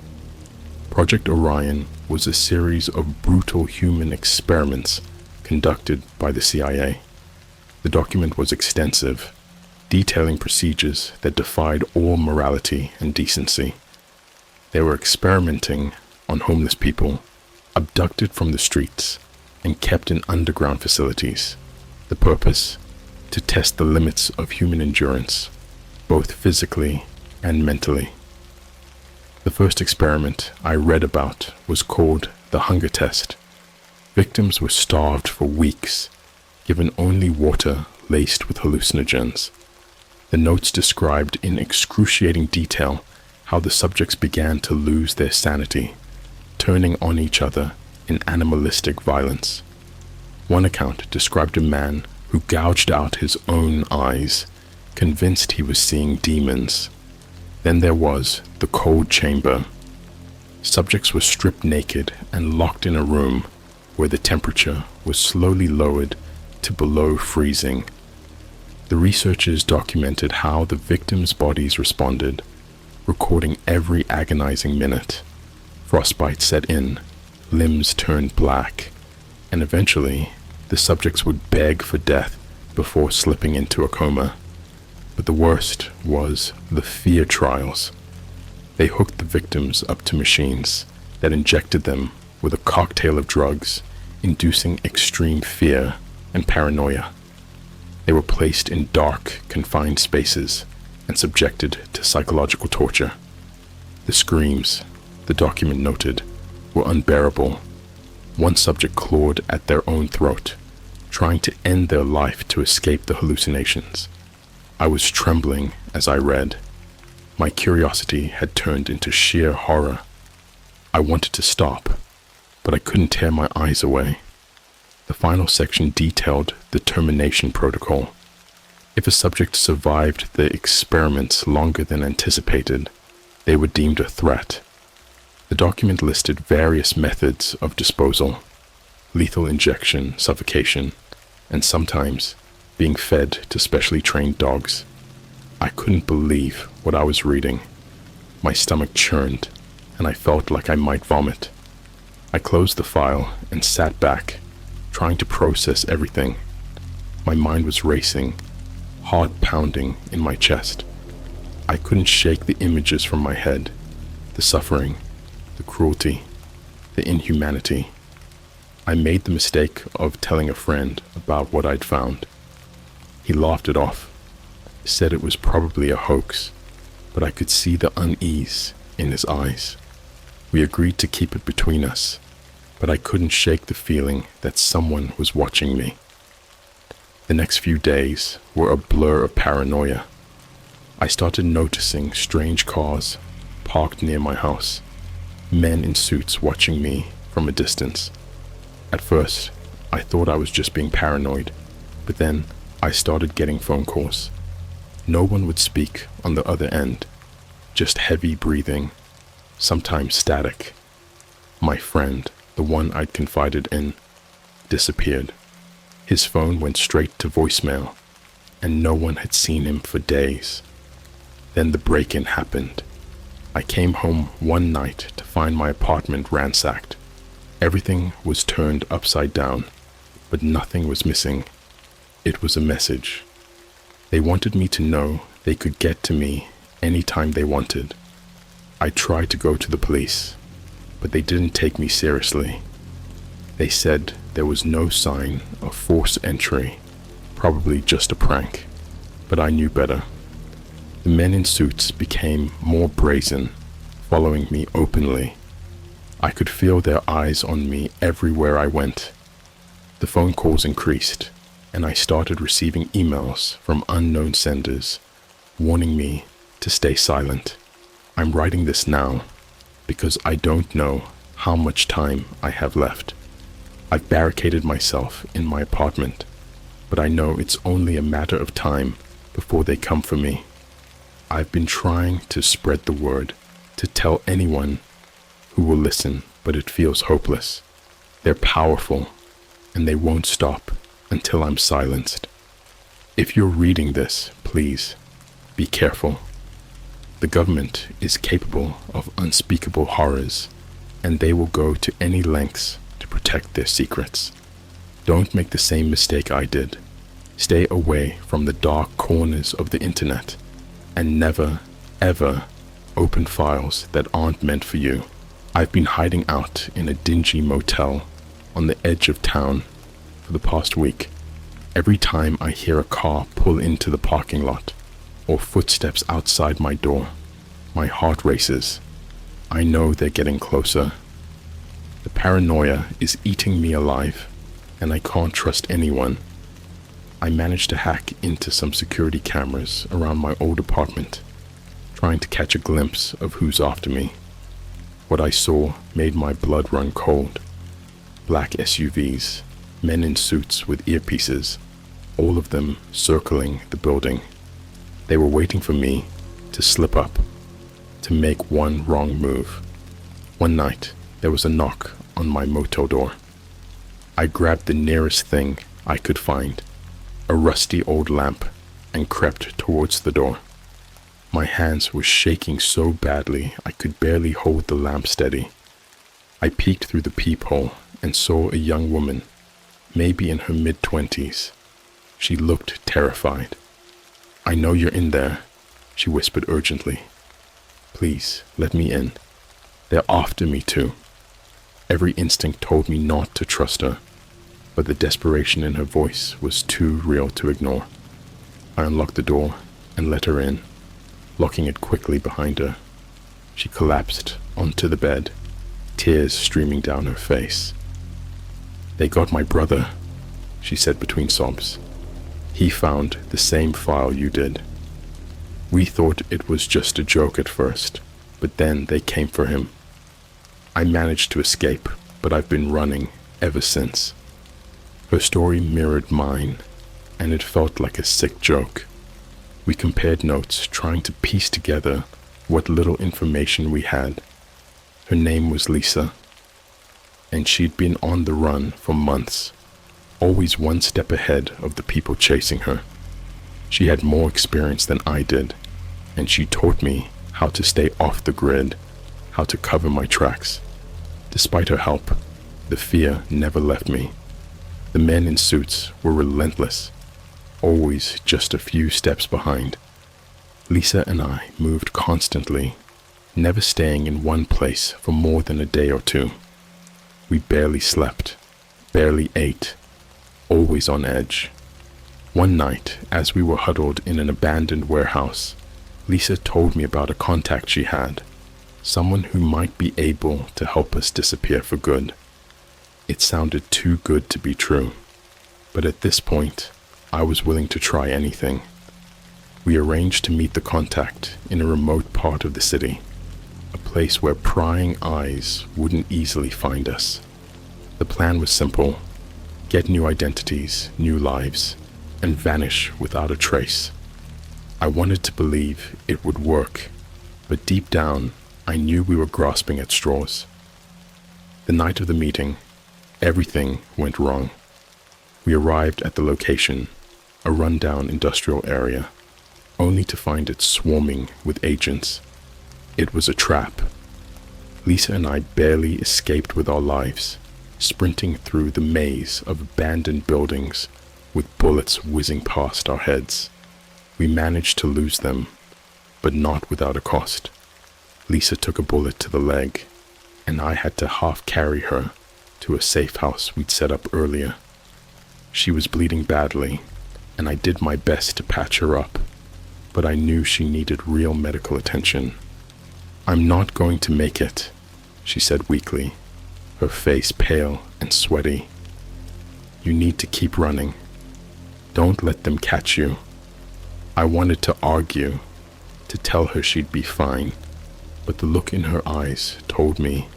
Project Orion was a series of brutal human experiments conducted by the CIA. The document was extensive, detailing procedures that defied all morality and decency. They were experimenting on homeless people, abducted from the streets, and kept in underground facilities. The purpose? To test the limits of human endurance, both physically and mentally. The first experiment I read about was called the hunger test. Victims were starved for weeks, given only water laced with hallucinogens. The notes described in excruciating detail how the subjects began to lose their sanity, turning on each other in animalistic violence. One account described a man who gouged out his own eyes, convinced he was seeing demons. Then there was the cold chamber. Subjects were stripped naked and locked in a room where the temperature was slowly lowered to below freezing. The researchers documented how the victims' bodies responded, recording every agonizing minute. Frostbite set in, limbs turned black, and eventually the subjects would beg for death before slipping into a coma. But the worst was the fear trials. They hooked the victims up to machines that injected them with a cocktail of drugs, inducing extreme fear and paranoia. They were placed in dark, confined spaces and subjected to psychological torture. The screams, the document noted, were unbearable. One subject clawed at their own throat, trying to end their life to escape the hallucinations. I was trembling as I read. My curiosity had turned into sheer horror. I wanted to stop, but I couldn't tear my eyes away. The final section detailed the termination protocol. If a subject survived the experiments longer than anticipated, they were deemed a threat. The document listed various methods of disposal: lethal injection, suffocation, and sometimes being fed to specially trained dogs. I couldn't believe what I was reading. My stomach churned, and I felt like I might vomit. I closed the file and sat back, trying to process everything. My mind was racing, heart pounding in my chest. I couldn't shake the images from my head: the suffering, the cruelty, the inhumanity. I made the mistake of telling a friend about what I'd found. He laughed it off, said it was probably a hoax, but I could see the unease in his eyes. We agreed to keep it between us, but I couldn't shake the feeling that someone was watching me. The next few days were a blur of paranoia. I started noticing strange cars parked near my house, men in suits watching me from a distance. At first, I thought I was just being paranoid, but then I started getting phone calls. No one would speak on the other end, just heavy breathing, sometimes static. My friend, the one I'd confided in, disappeared. His phone went straight to voicemail, and no one had seen him for days. Then the break-in happened. I came home one night to find my apartment ransacked. Everything was turned upside down, but nothing was missing. It was a message. They wanted me to know they could get to me anytime they wanted. I tried to go to the police, but they didn't take me seriously. They said there was no sign of forced entry, probably just a prank, but I knew better. The men in suits became more brazen, following me openly. I could feel their eyes on me everywhere I went. The phone calls increased, and I started receiving emails from unknown senders, warning me to stay silent. I'm writing this now because I don't know how much time I have left. I've barricaded myself in my apartment, but I know it's only a matter of time before they come for me. I've been trying to spread the word, to tell anyone who will listen, but it feels hopeless. They're powerful, and they won't stop until I'm silenced. If you're reading this, please, be careful. The government is capable of unspeakable horrors, and they will go to any lengths to protect their secrets. Don't make the same mistake I did. Stay away from the dark corners of the internet, and never, ever open files that aren't meant for you. I've been hiding out in a dingy motel on the edge of town for the past week. Every time I hear a car pull into the parking lot or footsteps outside my door, my heart races. I know they're getting closer. The paranoia is eating me alive, and I can't trust anyone. I managed to hack into some security cameras around my old apartment, trying to catch a glimpse of who's after me. What I saw made my blood run cold. Black SUVs, men in suits with earpieces, all of them circling the building. They were waiting for me to slip up to make one wrong move. One night, there was a knock on my motel door. I grabbed the nearest thing I could find, a rusty old lamp, and crept towards the door. My hands were shaking so badly I could barely hold the lamp steady. I peeked through the peephole and saw a young woman, maybe in her mid-20s. She looked terrified. "I know you're in there," she whispered urgently. "Please, let me in. They're after me too." Every instinct told me not to trust her, but the desperation in her voice was too real to ignore. I unlocked the door and let her in, locking it quickly behind her. She collapsed onto the bed, tears streaming down her face. "They got my brother," she said between sobs. "He found the same file you did. We thought it was just a joke at first, but then they came for him. I managed to escape, but I've been running ever since." Her story mirrored mine, and it felt like a sick joke. We compared notes, trying to piece together what little information we had. Her name was Lisa, and she'd been on the run for months, always one step ahead of the people chasing her. She had more experience than I did, and she taught me how to stay off the grid, how to cover my tracks. Despite her help, the fear never left me. The men in suits were relentless, always just a few steps behind. Lisa and I moved constantly, never staying in one place for more than a day or two. We barely slept, barely ate, always on edge. One night, as we were huddled in an abandoned warehouse, Lisa told me about a contact she had, someone who might be able to help us disappear for good. It sounded too good to be true, but at this point, I was willing to try anything. We arranged to meet the contact in a remote part of the city, a place where prying eyes wouldn't easily find us. The plan was simple: get new identities, new lives, and vanish without a trace. I wanted to believe it would work, but deep down, I knew we were grasping at straws. The night of the meeting, everything went wrong. We arrived at the location, a rundown industrial area, only to find it swarming with agents. It was a trap. Lisa and I barely escaped with our lives, sprinting through the maze of abandoned buildings with bullets whizzing past our heads. We managed to lose them, but not without a cost. Lisa took a bullet to the leg, and I had to half carry her to a safe house we'd set up earlier. She was bleeding badly, and I did my best to patch her up, but I knew she needed real medical attention. "I'm not going to make it," she said weakly, her face pale and sweaty. "You need to keep running. Don't let them catch you." I wanted to argue, to tell her she'd be fine, but the look in her eyes told me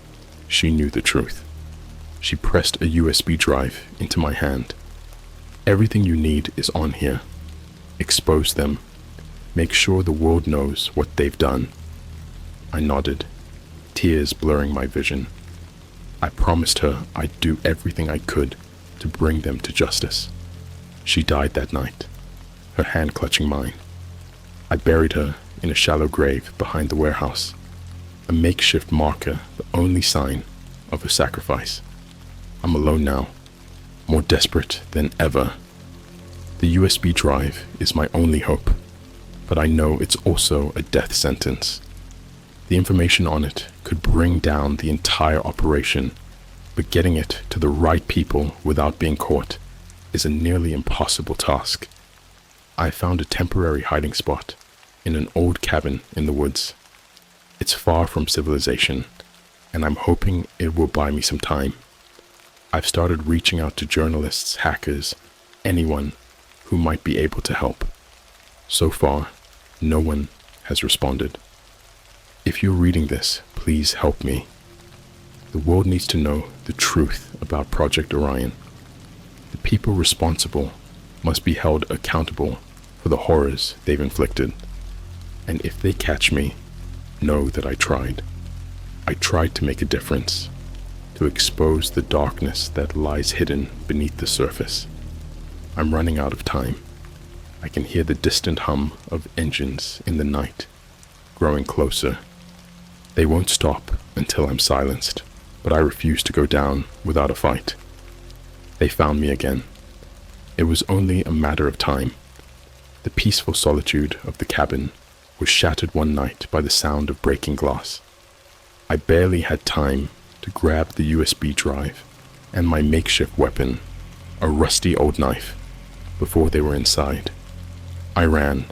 she knew the truth. She pressed a USB drive into my hand. "Everything you need is on here. Expose them. Make sure the world knows what they've done." I nodded, tears blurring my vision. I promised her I'd do everything I could to bring them to justice. She died that night, her hand clutching mine. I buried her in a shallow grave behind the warehouse, a makeshift marker, the only sign of her sacrifice. I'm alone now, more desperate than ever. The USB drive is my only hope, but I know it's also a death sentence. The information on it could bring down the entire operation, but getting it to the right people without being caught is a nearly impossible task. I found a temporary hiding spot in an old cabin in the woods. It's far from civilization, and I'm hoping it will buy me some time. I've started reaching out to journalists, hackers, anyone who might be able to help. So far, no one has responded. If you're reading this, please help me. The world needs to know the truth about Project Orion. The people responsible must be held accountable for the horrors they've inflicted. And if they catch me, know that I tried. I tried to make a difference, to expose the darkness that lies hidden beneath the surface. I'm running out of time. I can hear the distant hum of engines in the night, growing closer. They won't stop until I'm silenced, but I refuse to go down without a fight. They found me again. It was only a matter of time. The peaceful solitude of the cabin was shattered one night by the sound of breaking glass. I barely had time to grab the USB drive and my makeshift weapon, a rusty old knife, before they were inside. I ran.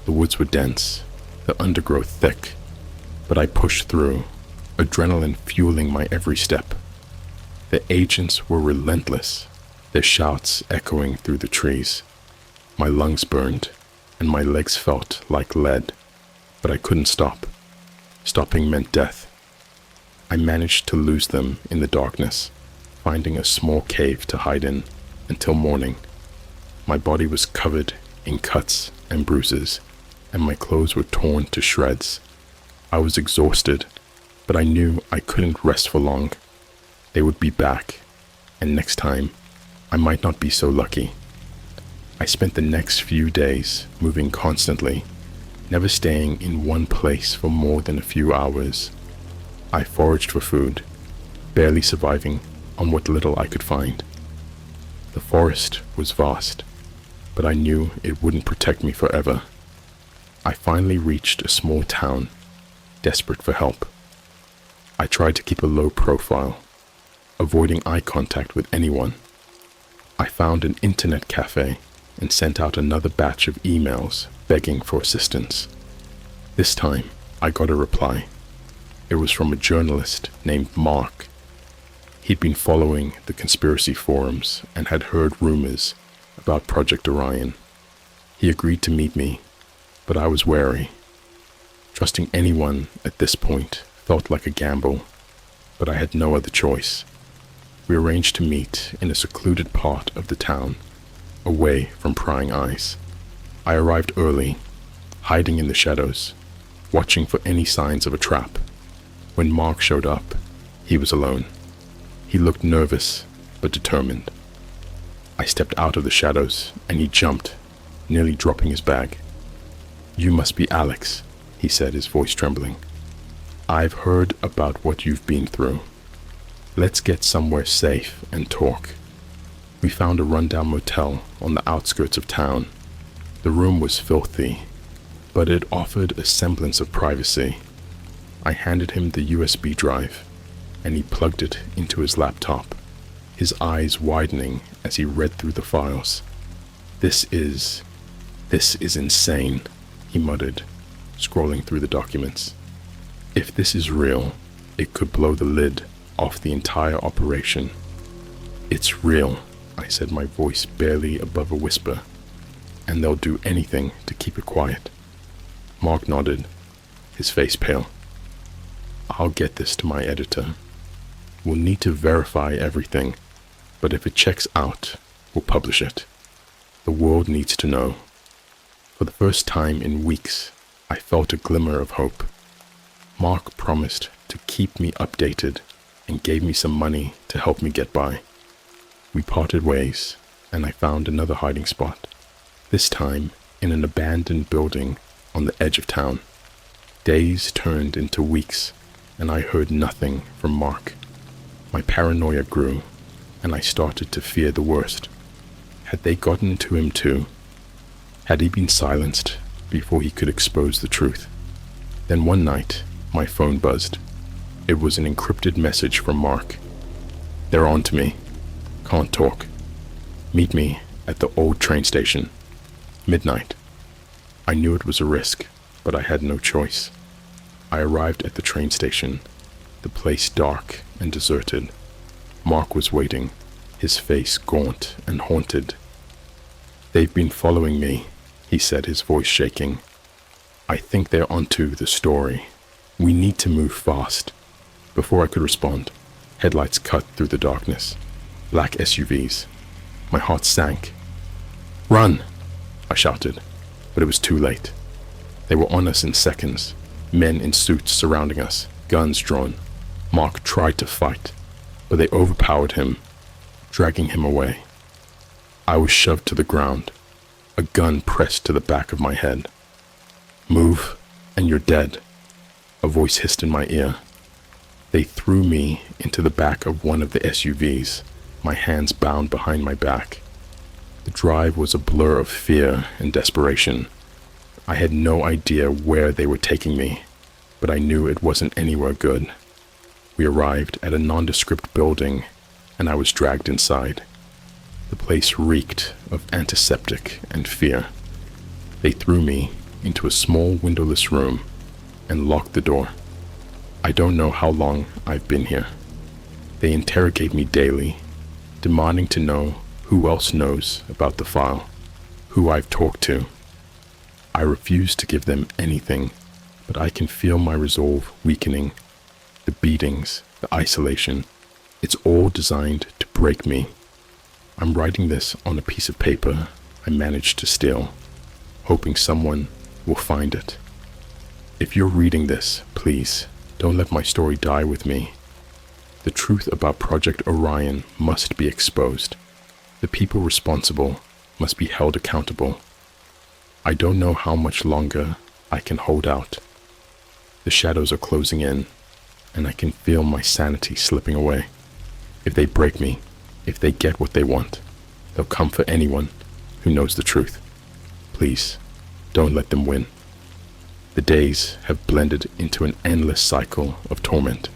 The woods were dense, the undergrowth thick, but I pushed through, adrenaline fueling my every step. The agents were relentless, their shouts echoing through the trees. My lungs burned, and my legs felt like lead, but I couldn't stop. Stopping meant death. I managed to lose them in the darkness, finding a small cave to hide in until morning. My body was covered in cuts and bruises, and my clothes were torn to shreds. I was exhausted, but I knew I couldn't rest for long. They would be back, and next time, I might not be so lucky. I spent the next few days moving constantly, never staying in one place for more than a few hours. I foraged for food, barely surviving on what little I could find. The forest was vast, but I knew it wouldn't protect me forever. I finally reached a small town, desperate for help. I tried to keep a low profile, avoiding eye contact with anyone. I found an internet cafe and sent out another batch of emails begging for assistance. This time, I got a reply. It was from a journalist named Mark. He'd been following the conspiracy forums and had heard rumors about Project Orion. He agreed to meet me, but I was wary. Trusting anyone at this point felt like a gamble, but I had no other choice. We arranged to meet in a secluded part of the town, away from prying eyes. I arrived early, hiding in the shadows, watching for any signs of a trap. When Mark showed up, he was alone. He looked nervous, but determined. I stepped out of the shadows, and he jumped, nearly dropping his bag. "You must be Alex," he said, his voice trembling. "I've heard about what you've been through. Let's get somewhere safe and talk." We found a rundown motel on the outskirts of town. The room was filthy, but it offered a semblance of privacy. I handed him the USB drive, and he plugged it into his laptop, his eyes widening as he read through the files. This is insane," he muttered, scrolling through the documents. "If this is real, it could blow the lid off the entire operation." "It's real," I said, my voice barely above a whisper, "and they'll do anything to keep it quiet." Mark nodded, his face pale. "I'll get this to my editor. We'll need to verify everything, but if it checks out, we'll publish it. The world needs to know." For the first time in weeks, I felt a glimmer of hope. Mark promised to keep me updated and gave me some money to help me get by. We parted ways, and I found another hiding spot, this time in an abandoned building on the edge of town. Days turned into weeks, and I heard nothing from Mark. My paranoia grew, and I started to fear the worst. Had they gotten to him too? Had he been silenced before he could expose the truth? Then one night, my phone buzzed. It was an encrypted message from Mark. "They're on to me. Can't talk. Meet me at the old train station. Midnight." I knew it was a risk, but I had no choice. I arrived at the train station, the place dark and deserted. Mark was waiting, his face gaunt and haunted. "They've been following me," he said, his voice shaking. "I think they're onto the story. We need to move fast." Before I could respond, headlights cut through the darkness. Black SUVs. My heart sank. "Run!" I shouted, but it was too late. They were on us in seconds, Men in suits surrounding us, guns drawn. Mark tried to fight, but they overpowered him, dragging him away. I was shoved to the ground, a gun pressed to the back of my head. "Move, and you're dead," a voice hissed in my ear. They threw me into the back of one of the SUVs, my hands bound behind my back. The drive was a blur of fear and desperation. I had no idea where they were taking me, but I knew it wasn't anywhere good. We arrived at a nondescript building, and I was dragged inside. The place reeked of antiseptic and fear. They threw me into a small windowless room and locked the door. I don't know how long I've been here. They interrogate me daily, demanding to know who else knows about the file, who I've talked to. I refuse to give them anything, but I can feel my resolve weakening. The beatings, the isolation, it's all designed to break me. I'm writing this on a piece of paper I managed to steal, hoping someone will find it. If you're reading this, please don't let my story die with me. The truth about Project Orion must be exposed. The people responsible must be held accountable. I don't know how much longer I can hold out. The shadows are closing in, and I can feel my sanity slipping away. If they break me, if they get what they want, they'll come for anyone who knows the truth. Please, don't let them win. The days have blended into an endless cycle of torment.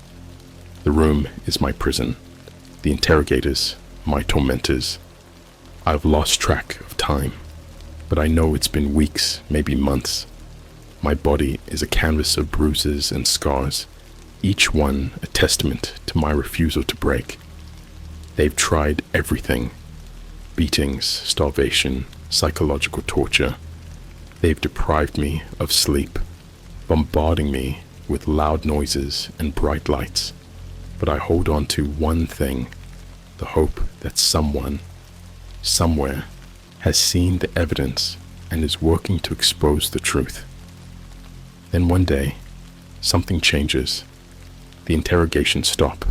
The room is my prison, the interrogators, my tormentors. I've lost track of time, but I know it's been weeks, maybe months. My body is a canvas of bruises and scars, each one a testament to my refusal to break. They've tried everything: beatings, starvation, psychological torture. They've deprived me of sleep, bombarding me with loud noises and bright lights. But I hold on to one thing, the hope that someone, somewhere, has seen the evidence and is working to expose the truth. Then one day, something changes. The interrogations stop.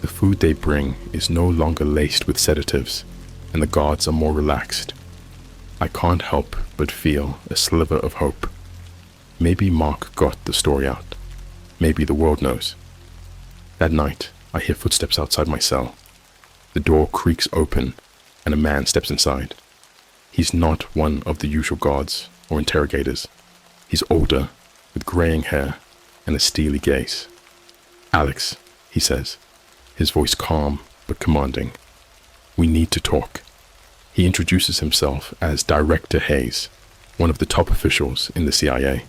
The food they bring is no longer laced with sedatives, and the guards are more relaxed. I can't help but feel a sliver of hope. Maybe Mark got the story out. Maybe the world knows. That night, I hear footsteps outside my cell. The door creaks open, and a man steps inside. He's not one of the usual guards or interrogators. He's older, with graying hair and a steely gaze. "Alex," he says, his voice calm but commanding. "We need to talk." He introduces himself as Director Hayes, one of the top officials in the CIA.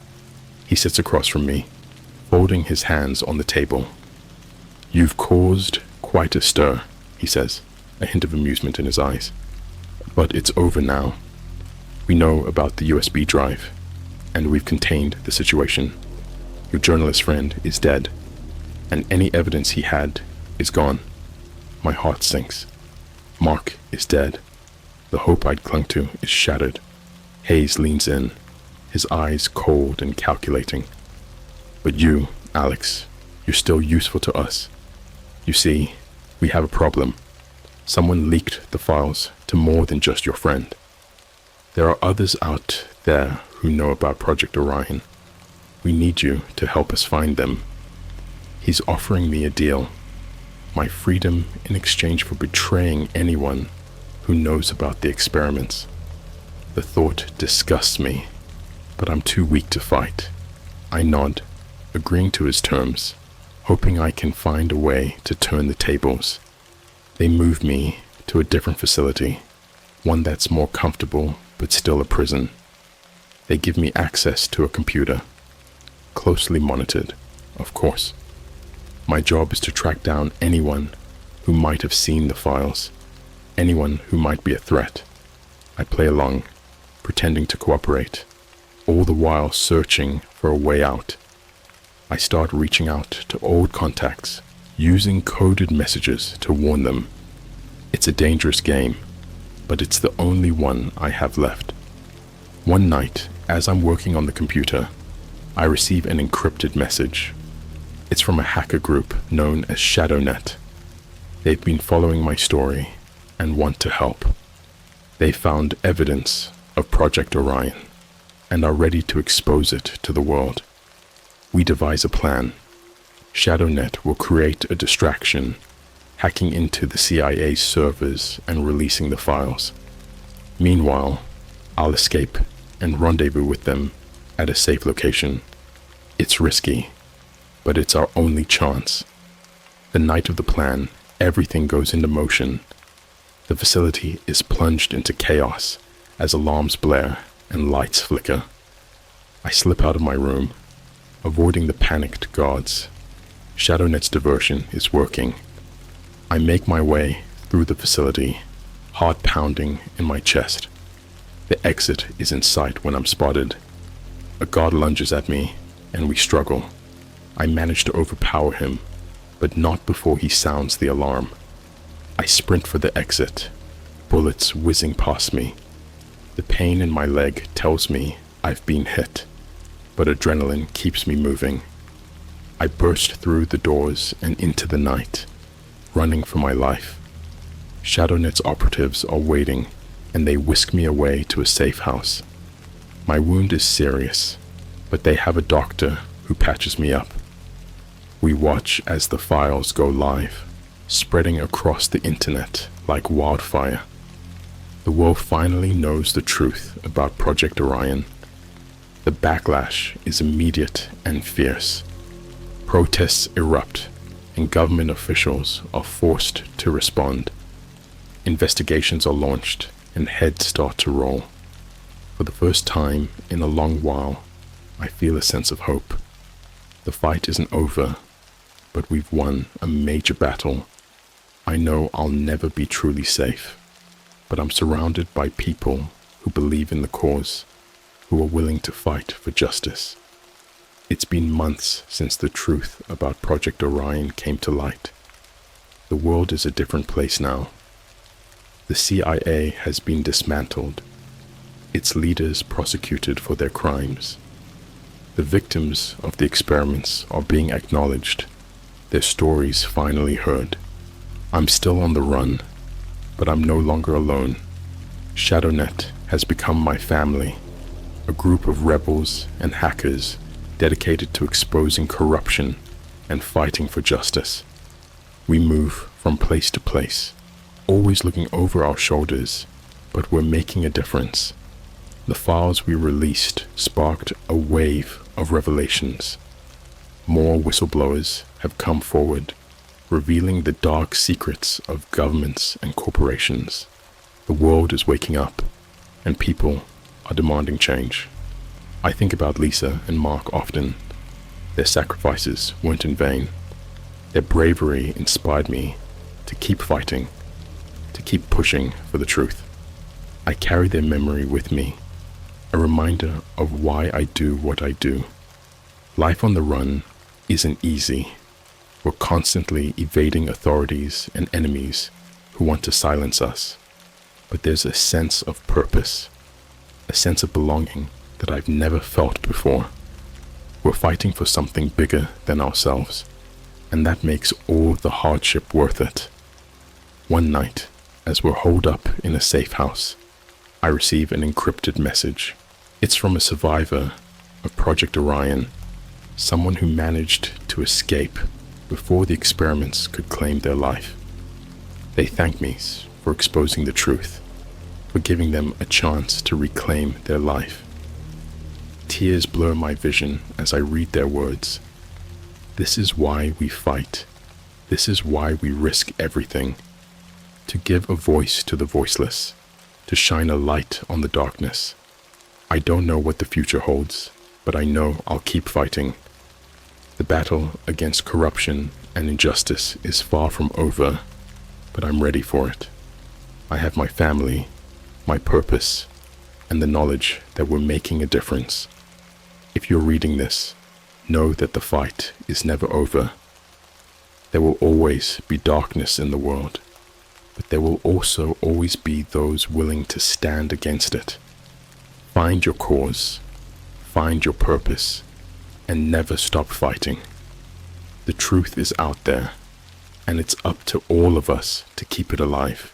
He sits across from me, folding his hands on the table. "You've caused quite a stir," he says, a hint of amusement in his eyes. "But it's over now. We know about the USB drive, and we've contained the situation. Your journalist friend is dead, and any evidence he had is gone." My heart sinks. Mark is dead. The hope I'd clung to is shattered. Hayes leans in, his eyes cold and calculating. "But you, Alex, you're still useful to us. You see, we have a problem. Someone leaked the files to more than just your friend. There are others out there who know about Project Orion. We need you to help us find them." He's offering me a deal. My freedom in exchange for betraying anyone who knows about the experiments. The thought disgusts me, but I'm too weak to fight. I nod, agreeing to his terms, hoping I can find a way to turn the tables. They move me to a different facility, one that's more comfortable but still a prison. They give me access to a computer, closely monitored, of course. My job is to track down anyone who might have seen the files, anyone who might be a threat. I play along, pretending to cooperate, all the while searching for a way out. I start reaching out to old contacts, using coded messages to warn them. It's a dangerous game, but it's the only one I have left. One night, as I'm working on the computer, I receive an encrypted message. It's from a hacker group known as ShadowNet. They've been following my story and want to help. They found evidence of Project Orion and are ready to expose it to the world. We devise a plan. ShadowNet will create a distraction, hacking into the CIA's servers and releasing the files. Meanwhile, I'll escape and rendezvous with them at a safe location. It's risky, but it's our only chance. The night of the plan, everything goes into motion. The facility is plunged into chaos as alarms blare and lights flicker. I slip out of my room, avoiding the panicked guards. ShadowNet's diversion is working. I make my way through the facility, heart pounding in my chest. The exit is in sight when I'm spotted. A guard lunges at me, and we struggle. I manage to overpower him, but not before he sounds the alarm. I sprint for the exit, bullets whizzing past me. The pain in my leg tells me I've been hit, but adrenaline keeps me moving. I burst through the doors and into the night, running for my life. ShadowNet's operatives are waiting, and they whisk me away to a safe house. My wound is serious, but they have a doctor who patches me up. We watch as the files go live, spreading across the internet like wildfire. The world finally knows the truth about Project Orion. The backlash is immediate and fierce. Protests erupt, and government officials are forced to respond. Investigations are launched, and heads start to roll. For the first time in a long while, I feel a sense of hope. The fight isn't over, but we've won a major battle. I know I'll never be truly safe, but I'm surrounded by people who believe in the cause, who are willing to fight for justice. It's been months since the truth about Project Orion came to light. The world is a different place now. The CIA has been dismantled, its leaders prosecuted for their crimes. The victims of the experiments are being acknowledged, their stories finally heard. I'm still on the run, but I'm no longer alone. ShadowNet has become my family, a group of rebels and hackers dedicated to exposing corruption and fighting for justice. We move from place to place, always looking over our shoulders, but we're making a difference. The files we released sparked a wave of revelations. More whistleblowers have come forward, revealing the dark secrets of governments and corporations. The world is waking up, and people are demanding change. I think about Lisa and Mark often. Their sacrifices weren't in vain. Their bravery inspired me to keep fighting, to keep pushing for the truth. I carry their memory with me, a reminder of why I do what I do. Life on the run isn't easy. We're constantly evading authorities and enemies who want to silence us. But there's a sense of purpose, a sense of belonging that I've never felt before. We're fighting for something bigger than ourselves, and that makes all the hardship worth it. One night, as we're holed up in a safe house, I receive an encrypted message. It's from a survivor of Project Orion, someone who managed to escape before the experiments could claim their life. They thank me for exposing the truth, for giving them a chance to reclaim their life. Tears blur my vision as I read their words. This is why we fight. This is why we risk everything. To give a voice to the voiceless, to shine a light on the darkness. I don't know what the future holds, but I know I'll keep fighting. The battle against corruption and injustice is far from over, but I'm ready for it. I have my family, my purpose, and the knowledge that we're making a difference. If you're reading this, know that the fight is never over. There will always be darkness in the world, but there will also always be those willing to stand against it. Find your cause, find your purpose, and never stop fighting. The truth is out there, and it's up to all of us to keep it alive.